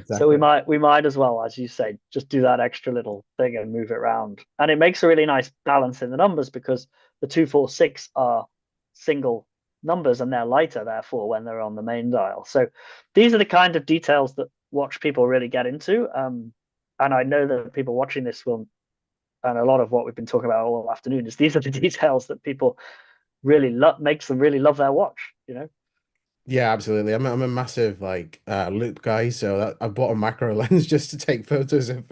So we exactly. might as well, as you say, just do that extra little thing and move it around. And it makes a really nice balance in the numbers because the 2, 4, 6 are single numbers and they're lighter, therefore, when they're on the main dial. So these are the kind of details that watch people really get into. And I know that people watching this will, and a lot of what we've been talking about all afternoon is these are the details that people really love, makes them really love their watch. Yeah, absolutely. I'm a massive like loop guy, so I bought a macro lens just to take photos of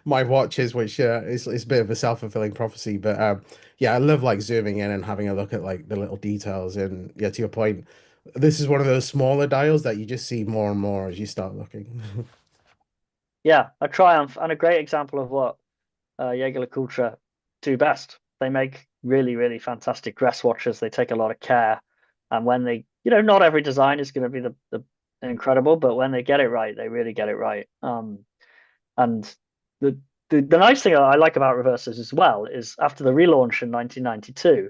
my watches, which is a bit of a self-fulfilling prophecy. But yeah, I love like zooming in and having a look at like the little details. And yeah, to your point, this is one of those smaller dials that you just see more and more as you start looking. Yeah, a triumph and a great example of what Jaeger-LeCoultre do best. They make really, really fantastic dress watches. They take a lot of care, and when not every design is going to be the incredible, but when they get it right, they really get it right. And the the nice thing I like about reversers as well is after the relaunch in 1992,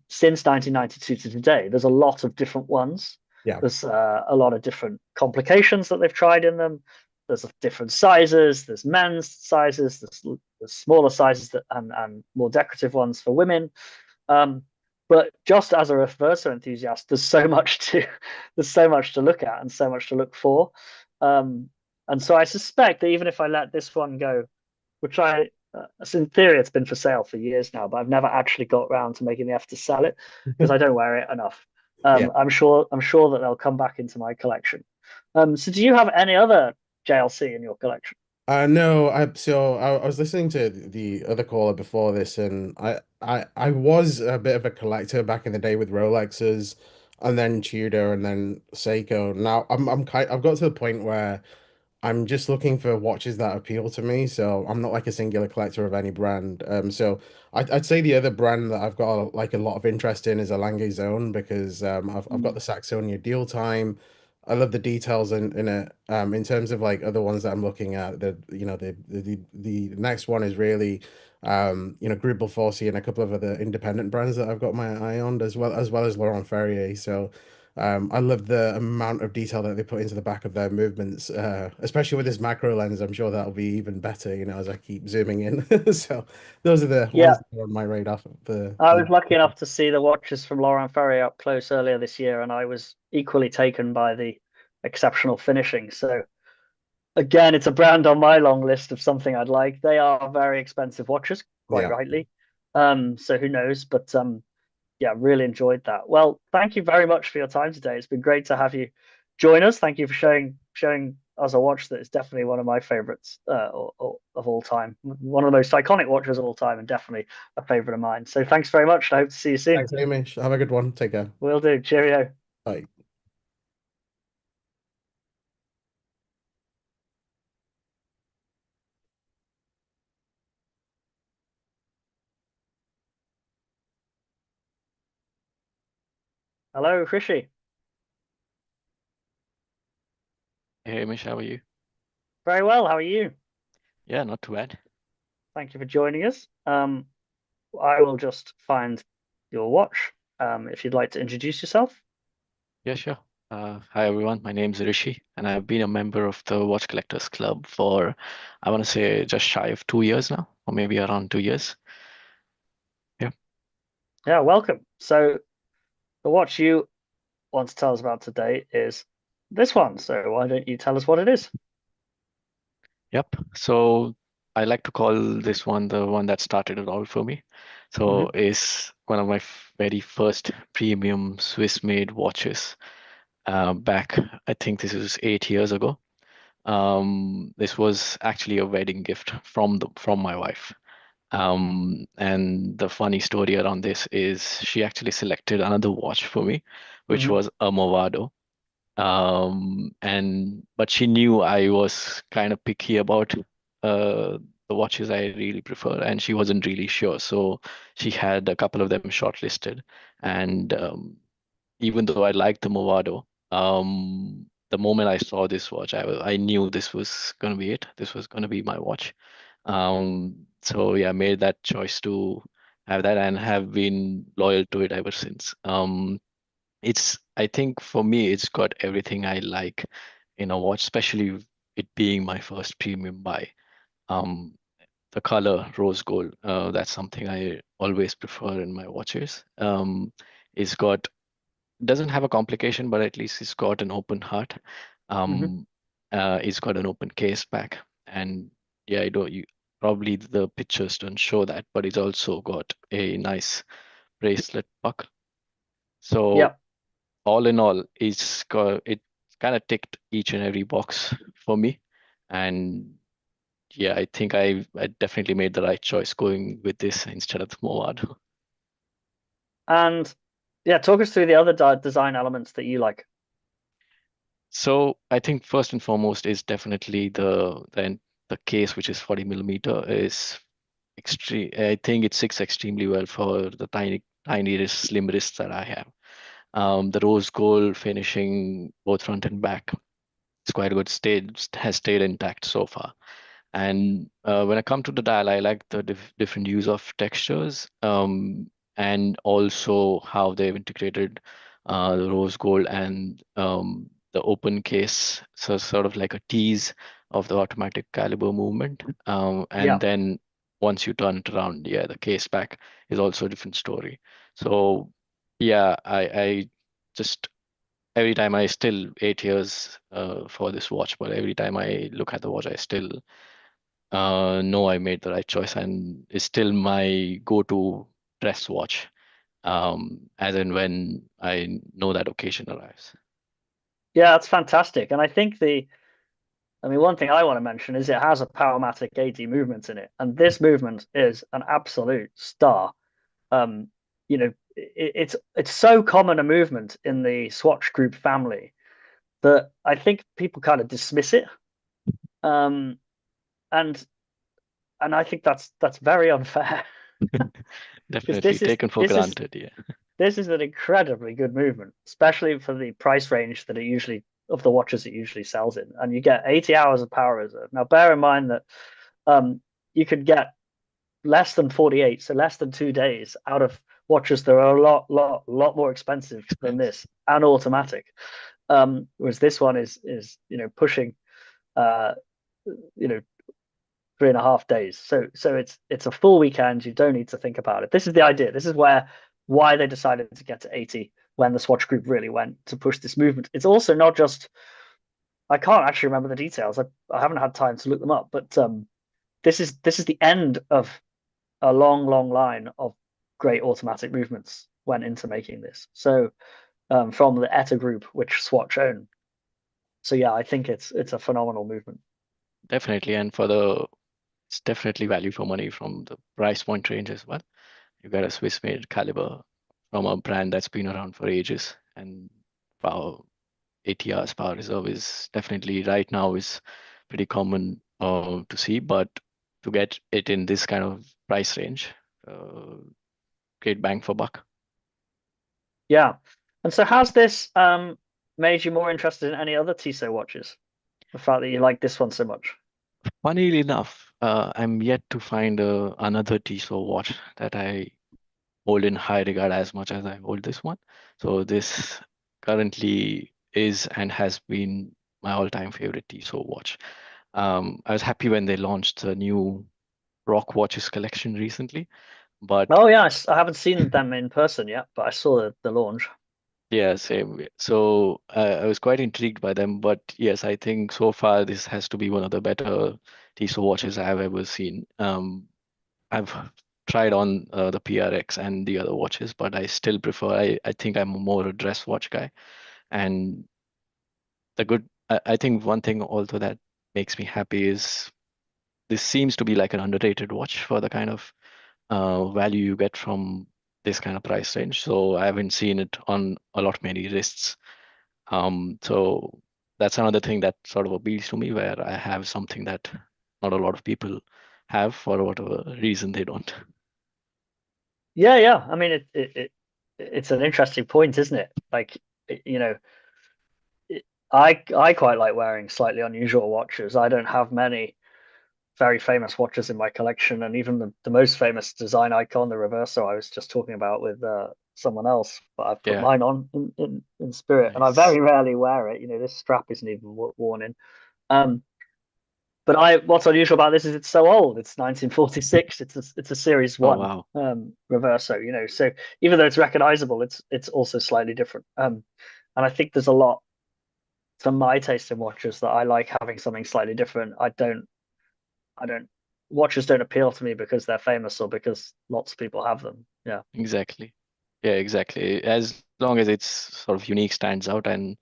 since 1992 to today, there's a lot of different ones. Yeah. There's a lot of different complications that they've tried in them. There's different sizes. There's men's sizes. There's smaller sizes and more decorative ones for women. But just as a reverser enthusiast, there's so much to look at and so much to look for. And so I suspect that even if I let this one go, which in theory, it's been for sale for years now, but I've never actually got around to making the effort to sell it because I don't wear it enough. Yeah. I'm sure that they'll come back into my collection. So do you have any other JLC in your collection? No, I was listening to the other caller before this, and I was a bit of a collector back in the day with Rolexes, and then Tudor, and then Seiko. Now I've got to the point where I'm just looking for watches that appeal to me. So I'm not like a singular collector of any brand. So I'd say the other brand that I've got like a lot of interest in is a Lange Zone because I've got the Saxonia Deal Time. I love the details in it. In terms of like other ones that I'm looking at, the next one is really Gribble Forsey and a couple of other independent brands that I've got my eye on as well as Laurent Ferrier. So I love the amount of detail that they put into the back of their movements, especially with this macro lens. I'm sure that'll be even better, as I keep zooming in. So those are the Yeah, ones that are on my radar for I was lucky enough to see the watches from Laurent Ferrier up close earlier this year, and I was equally taken by the exceptional finishing. So again, it's a brand on my long list of something I'd like. They are very expensive watches, quite Yeah. rightly. So who knows? But yeah, really enjoyed that. Well, thank you very much for your time today. It's been great to have you join us. Thank you for sharing as a watch that is definitely one of my favorites of all time. One of the most iconic watches of all time, and definitely a favorite of mine. So thanks very much. I hope to see you soon. Thanks, Hamish. Have a good one. Take care. Will do. Cheerio. Bye. Hello, Rishi. Hey, Hamish, how are you? Very well. How are you? Yeah, not too bad. Thank you for joining us. I will just find your watch. If you'd like to introduce yourself. Yeah, sure. Hi, everyone. My name's Rishi, and I've been a member of the Watch Collectors Club for, I want to say, just shy of 2 years now, or maybe around 2 years. Yeah. Yeah, welcome. So the watch you want to tell us about today is this one. So why don't you tell us what it is? Yep. So I like to call this one the one that started it all for me. So is one of my very first premium Swiss-made watches. Back, I think this is 8 years ago. This was actually a wedding gift from my wife. And the funny story around this is she actually selected another watch for me, which Mm-hmm. was a Movado. But she knew I was kind of picky about the watches I really prefer, and she wasn't really sure. So she had a couple of them shortlisted, and even though I liked the Movado, the moment I saw this watch, I knew this was gonna be it. This was gonna be my watch. So yeah, I made that choice to have that and have been loyal to it ever since. I think for me, it's got everything I like in a watch, especially it being my first premium buy. Um, the color rose gold, that's something I always prefer in my watches. It's got doesn't have a complication, but at least it's got an open heart. Mm-hmm. Um, it's got an open case back, and yeah, I don't you probably the pictures don't show that, but it's also got a nice bracelet buckle. So Yep. all in all, it kind of ticked each and every box for me, and yeah, I think I definitely made the right choice going with this instead of the Movado. And yeah, talk us through the other design elements that you like. So I think first and foremost is definitely the case, which is 40 millimeter, is extreme. I think it sits extremely well for the tiny slim wrists that I have. The rose gold finishing both front and back, it's quite a good has stayed intact so far. And when I come to the dial, I like the different use of textures, and also how they've integrated the rose gold and the open case, so sort of like a tease of the automatic caliber movement. And Yeah. then once you turn it around, yeah, the case back is also a different story. So yeah, I just every time I still 8 years for this watch, but every time I look at the watch, I still know I made the right choice, and it's still my go-to dress watch, as and when I know that occasion arrives. Yeah, that's fantastic. And I think I mean, one thing I want to mention is it has a Powermatic AD movement in it, and this movement is an absolute star. Um, it's so common a movement in the Swatch Group family that I think people kind of dismiss it. Um, and I think that's very unfair because Definitely taken for granted, yeah. this is an incredibly good movement, especially for the price range that it usually of the watches it usually sells in, and you get 80 hours of power reserve. Now, bear in mind that you could get less than 48, so less than 2 days out of watches that are a lot more expensive than this and automatic. Whereas this one is pushing uh, you know 3.5 days. So it's a full weekend. You don't need to think about it. This is the idea. This is why they decided to get to 80 when the Swatch Group really went to push this movement. It's also not just I can't actually remember the details. I haven't had time to look them up, but this is the end of a long line of great automatic movements went into making this. So from the ETA group, which Swatch own. So yeah, I think it's a phenomenal movement. Definitely, and it's definitely value for money from the price point range as well. You got a Swiss-made caliber from a brand that's been around for ages, and power 80 hours power reserve is definitely right now is pretty common to see, but to get it in this kind of price range, uh, great bang for buck. Yeah. And so has this made you more interested in any other Tissot watches? The fact that you like this one so much. Funnily enough, I'm yet to find another Tissot watch that I hold in high regard as much as I hold this one. So this currently is and has been my all-time favorite Tissot watch. I was happy when they launched the new Rock Watches collection recently, but Oh yeah, I haven't seen them in person yet, but I saw the launch. yeah, same. So I was quite intrigued by them, but yes, I think so far this has to be one of the better Tissot watches I've ever seen. I've tried on the PRX and the other watches, but I still prefer. I think I'm more a dress watch guy, and I think one thing also that makes me happy is this seems to be like an underrated watch for the kind of value you get from this kind of price range. So I haven't seen it on a lot many wrists. So that's another thing that sort of appeals to me, where I have something that not a lot of people have for whatever reason they don't. Yeah, yeah. I mean, it's an interesting point, isn't it? Like, you know, I quite like wearing slightly unusual watches. I don't have many very famous watches in my collection, and even the most famous design icon, the Reverso, I was just talking about with someone else, but I've put Yeah, mine on in spirit, and I nice. very rarely wear it. You know, this strap isn't even worn in. Um, but what's unusual about this is it's so old. It's 1946. It's a Series Oh One wow. Reverso. You know, so even though it's recognizable, it's also slightly different. And I think there's a lot to my taste in watches that I like having something slightly different. I don't watches don't appeal to me because they're famous or because lots of people have them. Yeah. Exactly. Yeah, exactly. As long as it's sort of unique, stands out, and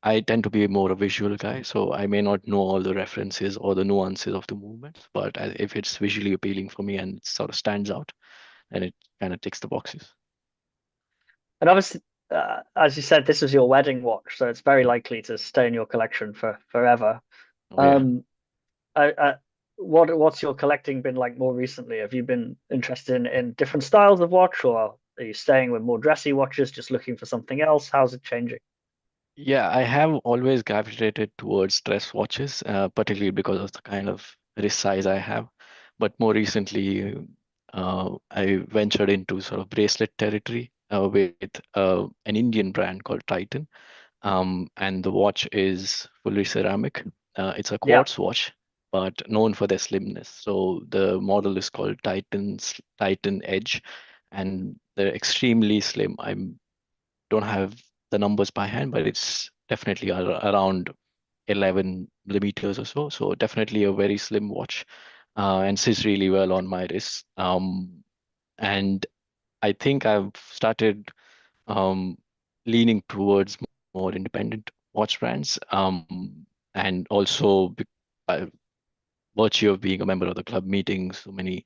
I tend to be more a visual guy, so I may not know all the references or the nuances of the movements, but if it's visually appealing for me and it sort of stands out, then it kind of ticks the boxes. And obviously, as you said, this was your wedding watch, so it's very likely to stay in your collection for forever. Oh yeah. Um, what's your collecting been like more recently? Have you been interested in different styles of watch, or are you staying with more dressy watches, just looking for something else? How's it changing? Yeah, I have always gravitated towards dress watches, particularly because of the kind of wrist size I have. But more recently, I ventured into sort of bracelet territory with an Indian brand called Titan. And the watch is fully ceramic. It's a Yeah. quartz watch, but known for their slimness. So the model is called Titan Edge, and they're extremely slim. I don't have the numbers by hand, but it's definitely around 11 millimeters or so. So definitely a very slim watch, and sits really well on my wrist. And I think I've started um, leaning towards more independent watch brands, and also by virtue of being a member of the club, meeting so many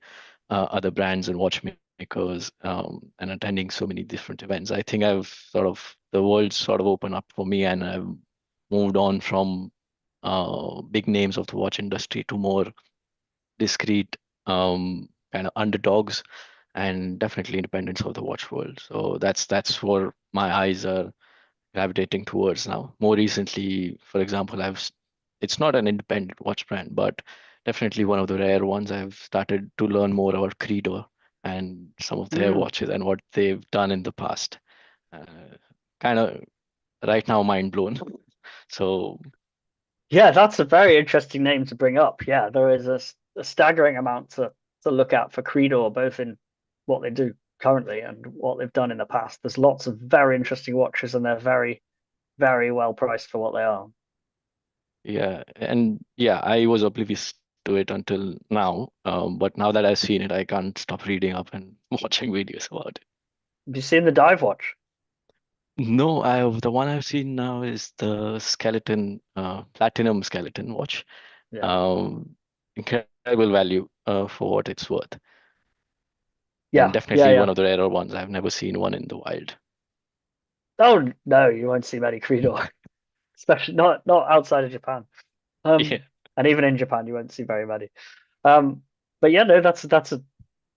other brands and watchmakers, and attending so many different events. I think the world sort of opened up for me, and I've moved on from big names of the watch industry to more discreet kind of underdogs, and definitely independents of the watch world. So that's where my eyes are gravitating towards now. More recently, for example, it's not an independent watch brand, but definitely one of the rare ones. I've started to learn more about Credo and some of their Mm. watches and what they've done in the past. Uh, kind of right now mind blown. So Yeah, that's a very interesting name to bring up. Yeah, there is a staggering amount to look at for Creedor, both in what they do currently and what they've done in the past. There's lots of very interesting watches, and they're very, very well priced for what they are. yeah, and yeah, I was oblivious to it until now. But now that I've seen it, I can't stop reading up and watching videos about it. Have you seen the dive watch? No, the one I've seen now is the skeleton, platinum skeleton watch. Yeah. Um, Incredible value for what it's worth, and Yeah, yeah, definitely yeah. one of the rarer ones. I've never seen one in the wild. Oh no, you won't see many Creedor, especially not outside of Japan. Yeah. And even in Japan, you won't see very many. Um, but yeah, no, that's a.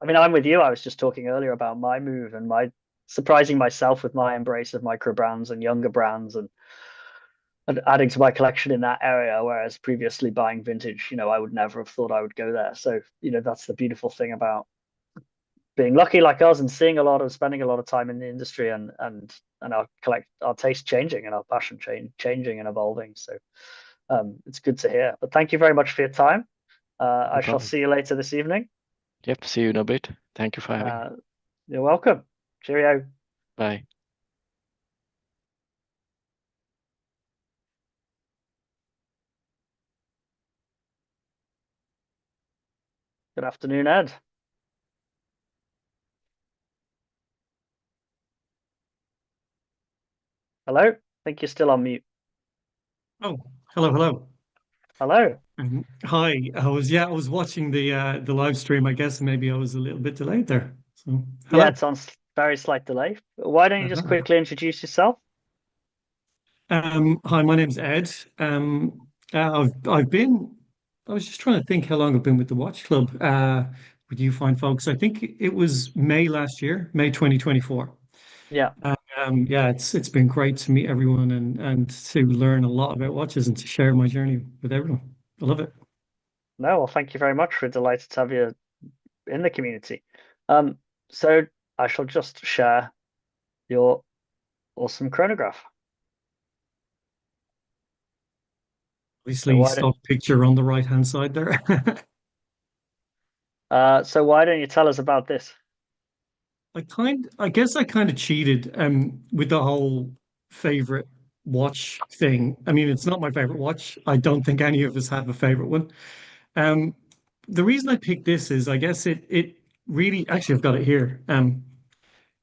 I mean, I'm with you. I was just talking earlier about my move and my surprising myself with my embrace of micro brands and younger brands and adding to my collection in that area. Whereas previously buying vintage, I would never have thought I would go there. So, that's the beautiful thing about being lucky like us and seeing a lot of spending a lot of time in the industry and our taste changing and our passion changing and evolving. So it's good to hear. But thank you very much for your time. No I shall problem. see you later this evening. Yep. See you in a bit. Thank you for having me. You're welcome. Cheerio. Bye. Good afternoon, Ed. Hello. I think you're still on mute. Oh, hello. Hello. Hi. I was watching the live stream. I guess maybe I was a little bit delayed there. So Yeah, hello. it's on very slight delay. Why don't you just Uh-huh. quickly introduce yourself? Hi, my name's Ed. I've been. I was just trying to think how long I've been with the Watch Club. With you fine folks. I think it was May last year, May 2024. Yeah. Yeah, it's been great to meet everyone and to learn a lot about watches and to share my journey with everyone. I love it. No, well, thank you very much. We're delighted to have you in the community. So I shall just share your awesome chronograph. So Obviously, stock picture on the right hand side there. why don't you tell us about this? I guess I kind of cheated with the whole favorite watch thing. I mean, it's not my favorite watch. I don't think any of us have a favorite one. Um, the reason I picked this is I guess it really actually I've got it here.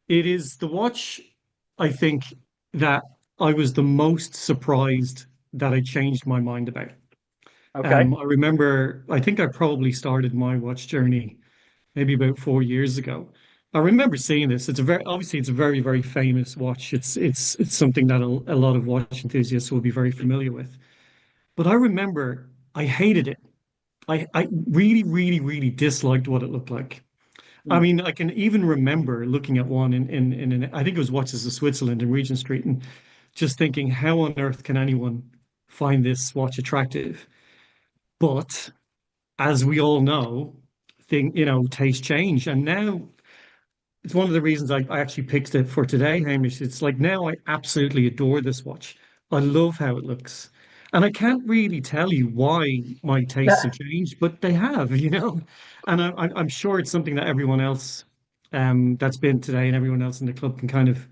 It is the watch I think that I was the most surprised that I changed my mind about. Okay. I remember I think I probably started my watch journey maybe about 4 years ago. I remember seeing this. It's a very, very famous watch. It's something that a lot of watch enthusiasts will be very familiar with. But I remember I hated it. I really, really, really disliked what it looked like. I Mm. mean, I can even remember looking at one in an, I think it was Watches of Switzerland in Regent Street and just thinking, how on earth can anyone find this watch attractive? But as we all know, tastes change. And now it's one of the reasons I actually picked it for today, Hamish. It's like now I absolutely adore this watch. I love how it looks. And I can't really tell you why my tastes have changed, but they have, And I'm sure it's something that everyone else that's been today and everyone else in the club can kind of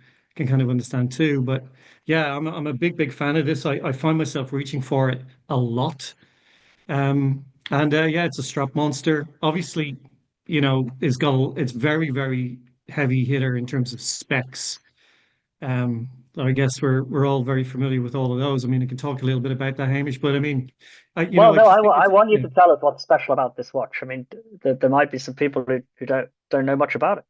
understand too. But yeah, I'm a big, big fan of this. I find myself reaching for it a lot. And yeah, it's a strap monster. Obviously, it's very, very heavy hitter in terms of specs. I guess we're all very familiar with all of those. I mean, I can talk a little bit about that, Hamish, but I mean, Well, I no, just think I it's want you yeah. to tell us what's special about this watch. I mean, there might be some people who don't know much about it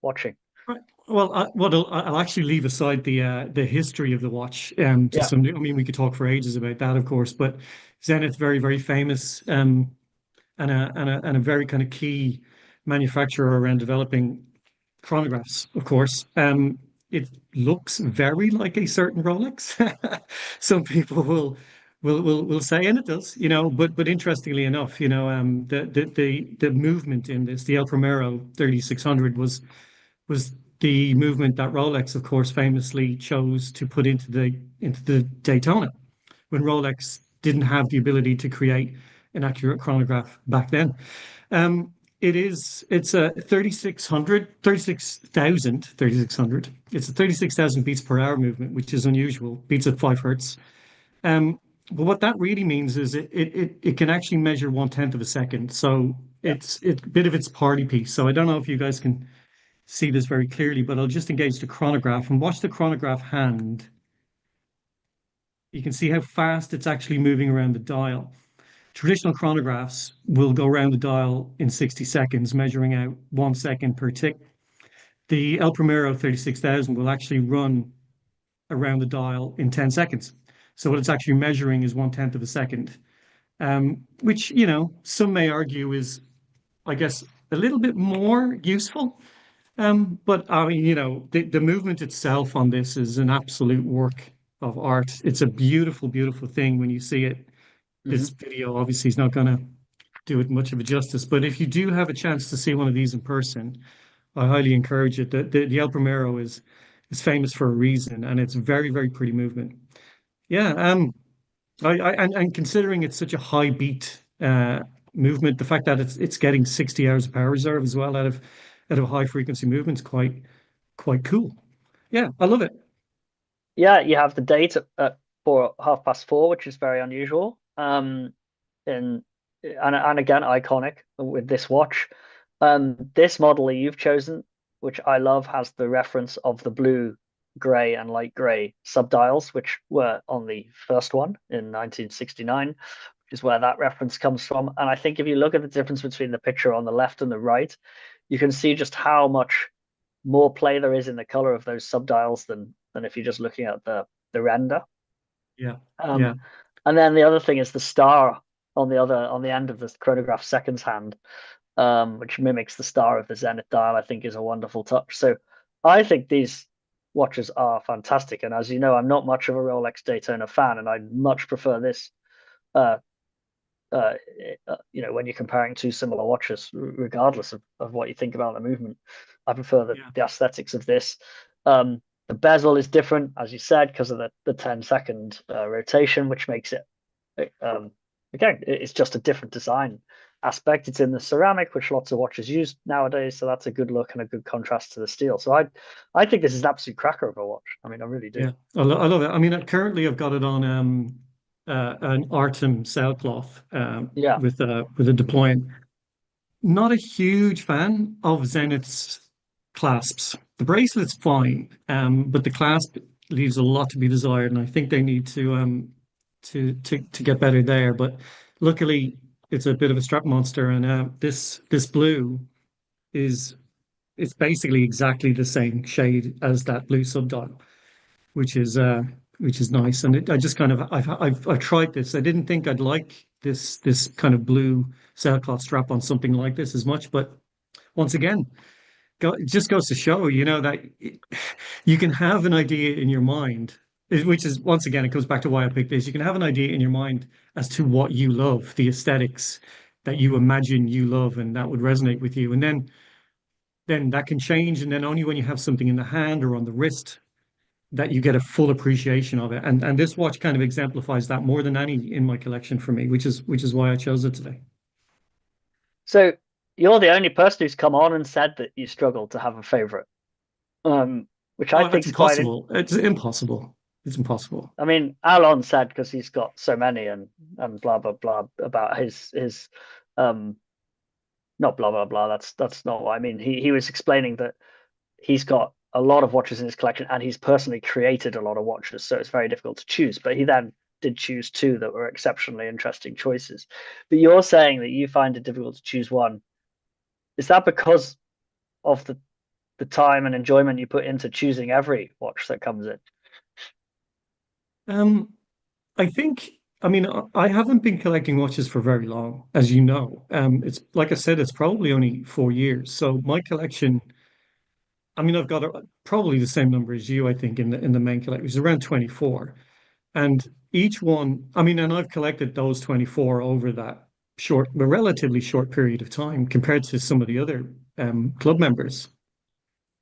watching. Right. Well, I'll actually leave aside the history of the watch. Yeah. I mean, we could talk for ages about that, of course, but Zenith very, very famous. And a very kind of key manufacturer around developing chronographs, of course. It looks very like a certain Rolex. Some people will say, and it does, but interestingly enough, the movement in this, the El Primero 3600 was the movement that Rolex, of course, famously chose to put into the Daytona when Rolex didn't have the ability to create an accurate chronograph back then. It's a 36,000. It's a 36,000 beats per hour movement, which is unusual, beats at 5 hertz. But what that really means is it can actually measure 1/10 of a second. So Yeah. it's a bit of its party piece. So I don't know if you guys can see this very clearly, but I'll just engage the chronograph and watch the chronograph hand. You can see how fast it's actually moving around the dial. Traditional chronographs will go around the dial in 60 seconds, measuring out 1 second per tick. The El Primero 36,000 will actually run around the dial in 10 seconds. So what it's actually measuring is 1/10 of a second, which, some may argue is, I guess, a little bit more useful. But I mean, the movement itself on this is an absolute work of art. It's a beautiful, beautiful thing when you see it. This video obviously is not going to do it much of a justice, but if you do have a chance to see one of these in person, I highly encourage it. The El Primero is famous for a reason, and it's very, very pretty movement. Yeah, and considering it's such a high beat movement, the fact that it's getting 60 hours of power reserve as well out of high frequency movements, quite cool. Yeah, I love it. Yeah, you have the date at 4:30, which is very unusual. And again, iconic with this watch. This model that you've chosen, which I love, has the reference of the blue, gray, and light gray subdials, which were on the first one in 1969, which is where that reference comes from. And I think if you look at the difference between the picture on the left and the right, you can see just how much more play there is in the color of those subdials than if you're just looking at the render. Yeah. Yeah. And then the other thing is the star on the end of the chronograph seconds hand, which mimics the star of the zenith dial. I think is a wonderful touch. So I think these watches are fantastic. And as you know, I'm not much of a Rolex Daytona fan, and I much prefer this. When you're comparing two similar watches, regardless of what you think about the movement, I prefer the aesthetics of this. The bezel is different, as you said, because of the 10-second rotation, which makes it, again, it's just a different design aspect. It's in the ceramic, which lots of watches use nowadays, so that's a good look and a good contrast to the steel. So I think this is an absolute cracker of a watch. I mean, I really do. Yeah, I love it. I mean, currently I've got it on an Artem sailcloth with a deployant. Not a huge fan of Zenith's clasps. The bracelet's fine, but the clasp leaves a lot to be desired, and I think they need to get better there. But luckily, it's a bit of a strap monster, and this blue is it's basically exactly the same shade as that blue subdial, which is nice. And I just kind of I've tried this. I didn't think I'd like this kind of blue sailcloth strap on something like this as much, but once again, it just goes to show, that you can have an idea in your mind, which is, once again, it comes back to why I picked this. You can have an idea in your mind as to what you love, the aesthetics that you imagine you love, and that would resonate with you. And then that can change. And then only when you have something in the hand or on the wrist that you get a full appreciation of it. And this watch kind of exemplifies that more than any in my collection for me, which is why I chose it today. So you're the only person who's come on and said that you struggle to have a favorite, which I think is impossible. It's impossible. It's impossible. I mean, Alon said, because he's got so many and blah blah blah about his not blah blah blah. That's not what I mean. He was explaining that he's got a lot of watches in his collection, and he's personally created a lot of watches, so it's very difficult to choose. But he then did choose two that were exceptionally interesting choices. But you're saying that you find it difficult to choose one. Is that because of the time and enjoyment you put into choosing every watch that comes in? I think, I mean, I haven't been collecting watches for very long, as you know. It's like I said, it's probably only 4 years. So my collection, I mean, I've got probably the same number as you, I think, in the main collection, which is around 24. And each one, I mean, and I've collected those 24 over that relatively short period of time compared to some of the other club members.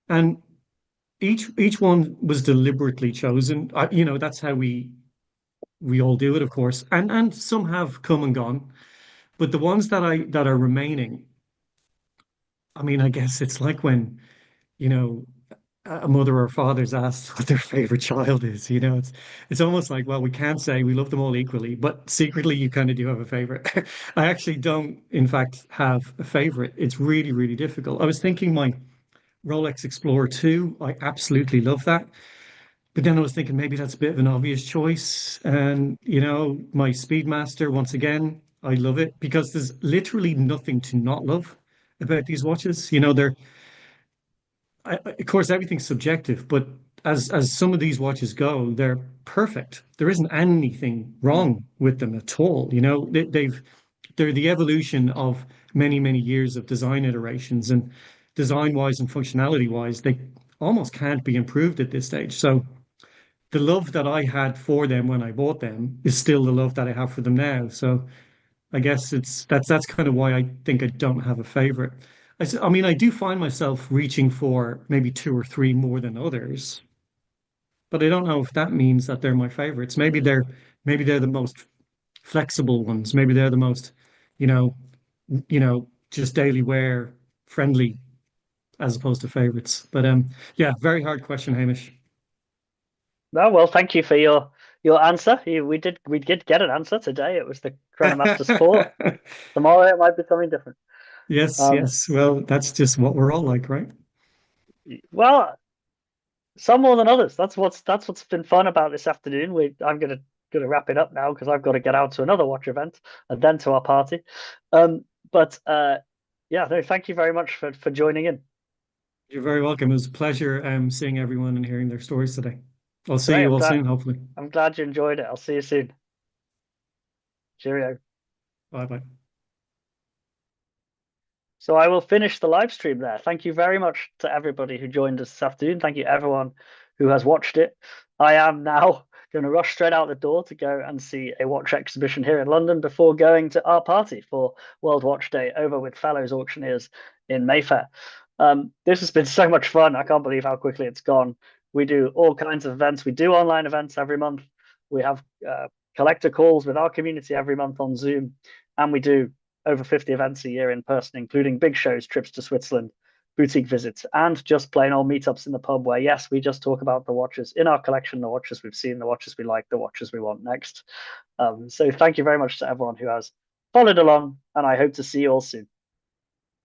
And each one was deliberately chosen. That's how we all do it, of course. And some have come and gone, but the ones that are remaining, I mean, I guess it's like when, a mother or father's asked what their favorite child is. It's almost like, well, we can't say we love them all equally, but secretly you kind of do have a favorite. I actually don't, in fact, have a favorite. It's really, really difficult. I was thinking my Rolex Explorer 2. I absolutely love that. But then I was thinking maybe that's a bit of an obvious choice. And, my Speedmaster, once again, I love it because there's literally nothing to not love about these watches. Of course, everything's subjective, but as some of these watches go, they're perfect. There isn't anything wrong with them at all. They're the evolution of many, many years of design iterations, and design wise and functionality wise, they almost can't be improved at this stage. So the love that I had for them when I bought them is still the love that I have for them now. So I guess that's kind of why I think I don't have a favorite. I mean, I do find myself reaching for maybe two or three more than others, but I don't know if that means that they're my favorites. Maybe they're the most flexible ones. Maybe they're the most, you know, just daily wear friendly as opposed to favorites. But yeah, very hard question, Hamish. No, well, thank you for your answer. We did get an answer today. It was the Chronomaster Sport. Tomorrow it might be something different. Yes, yes. Well, that's just what we're all like, right? Well, some more than others. That's what's been fun about this afternoon. I'm gonna wrap it up now because I've got to get out to another watch event and then to our party. But yeah, no, thank you very much for joining in. You're very welcome. It was a pleasure seeing everyone and hearing their stories today. I'll see Great. you all soon, hopefully. I'm glad you enjoyed it. I'll see you soon. Cheerio. Bye bye. So I will finish the live stream there. Thank you very much to everybody who joined us this afternoon. Thank you everyone who has watched it. I am now going to rush straight out the door to go and see a watch exhibition here in London before going to our party for World Watch Day over with fellows auctioneers in Mayfair. This has been so much fun. I can't believe how quickly it's gone. We do all kinds of events. We do online events every month. We have collector calls with our community every month on Zoom, and we do over 50 events a year in person, including big shows, trips to Switzerland, boutique visits, and just plain old meetups in the pub where, yes, we just talk about the watches in our collection, the watches we've seen, the watches we like, the watches we want next. So thank you very much to everyone who has followed along, and I hope to see you all soon.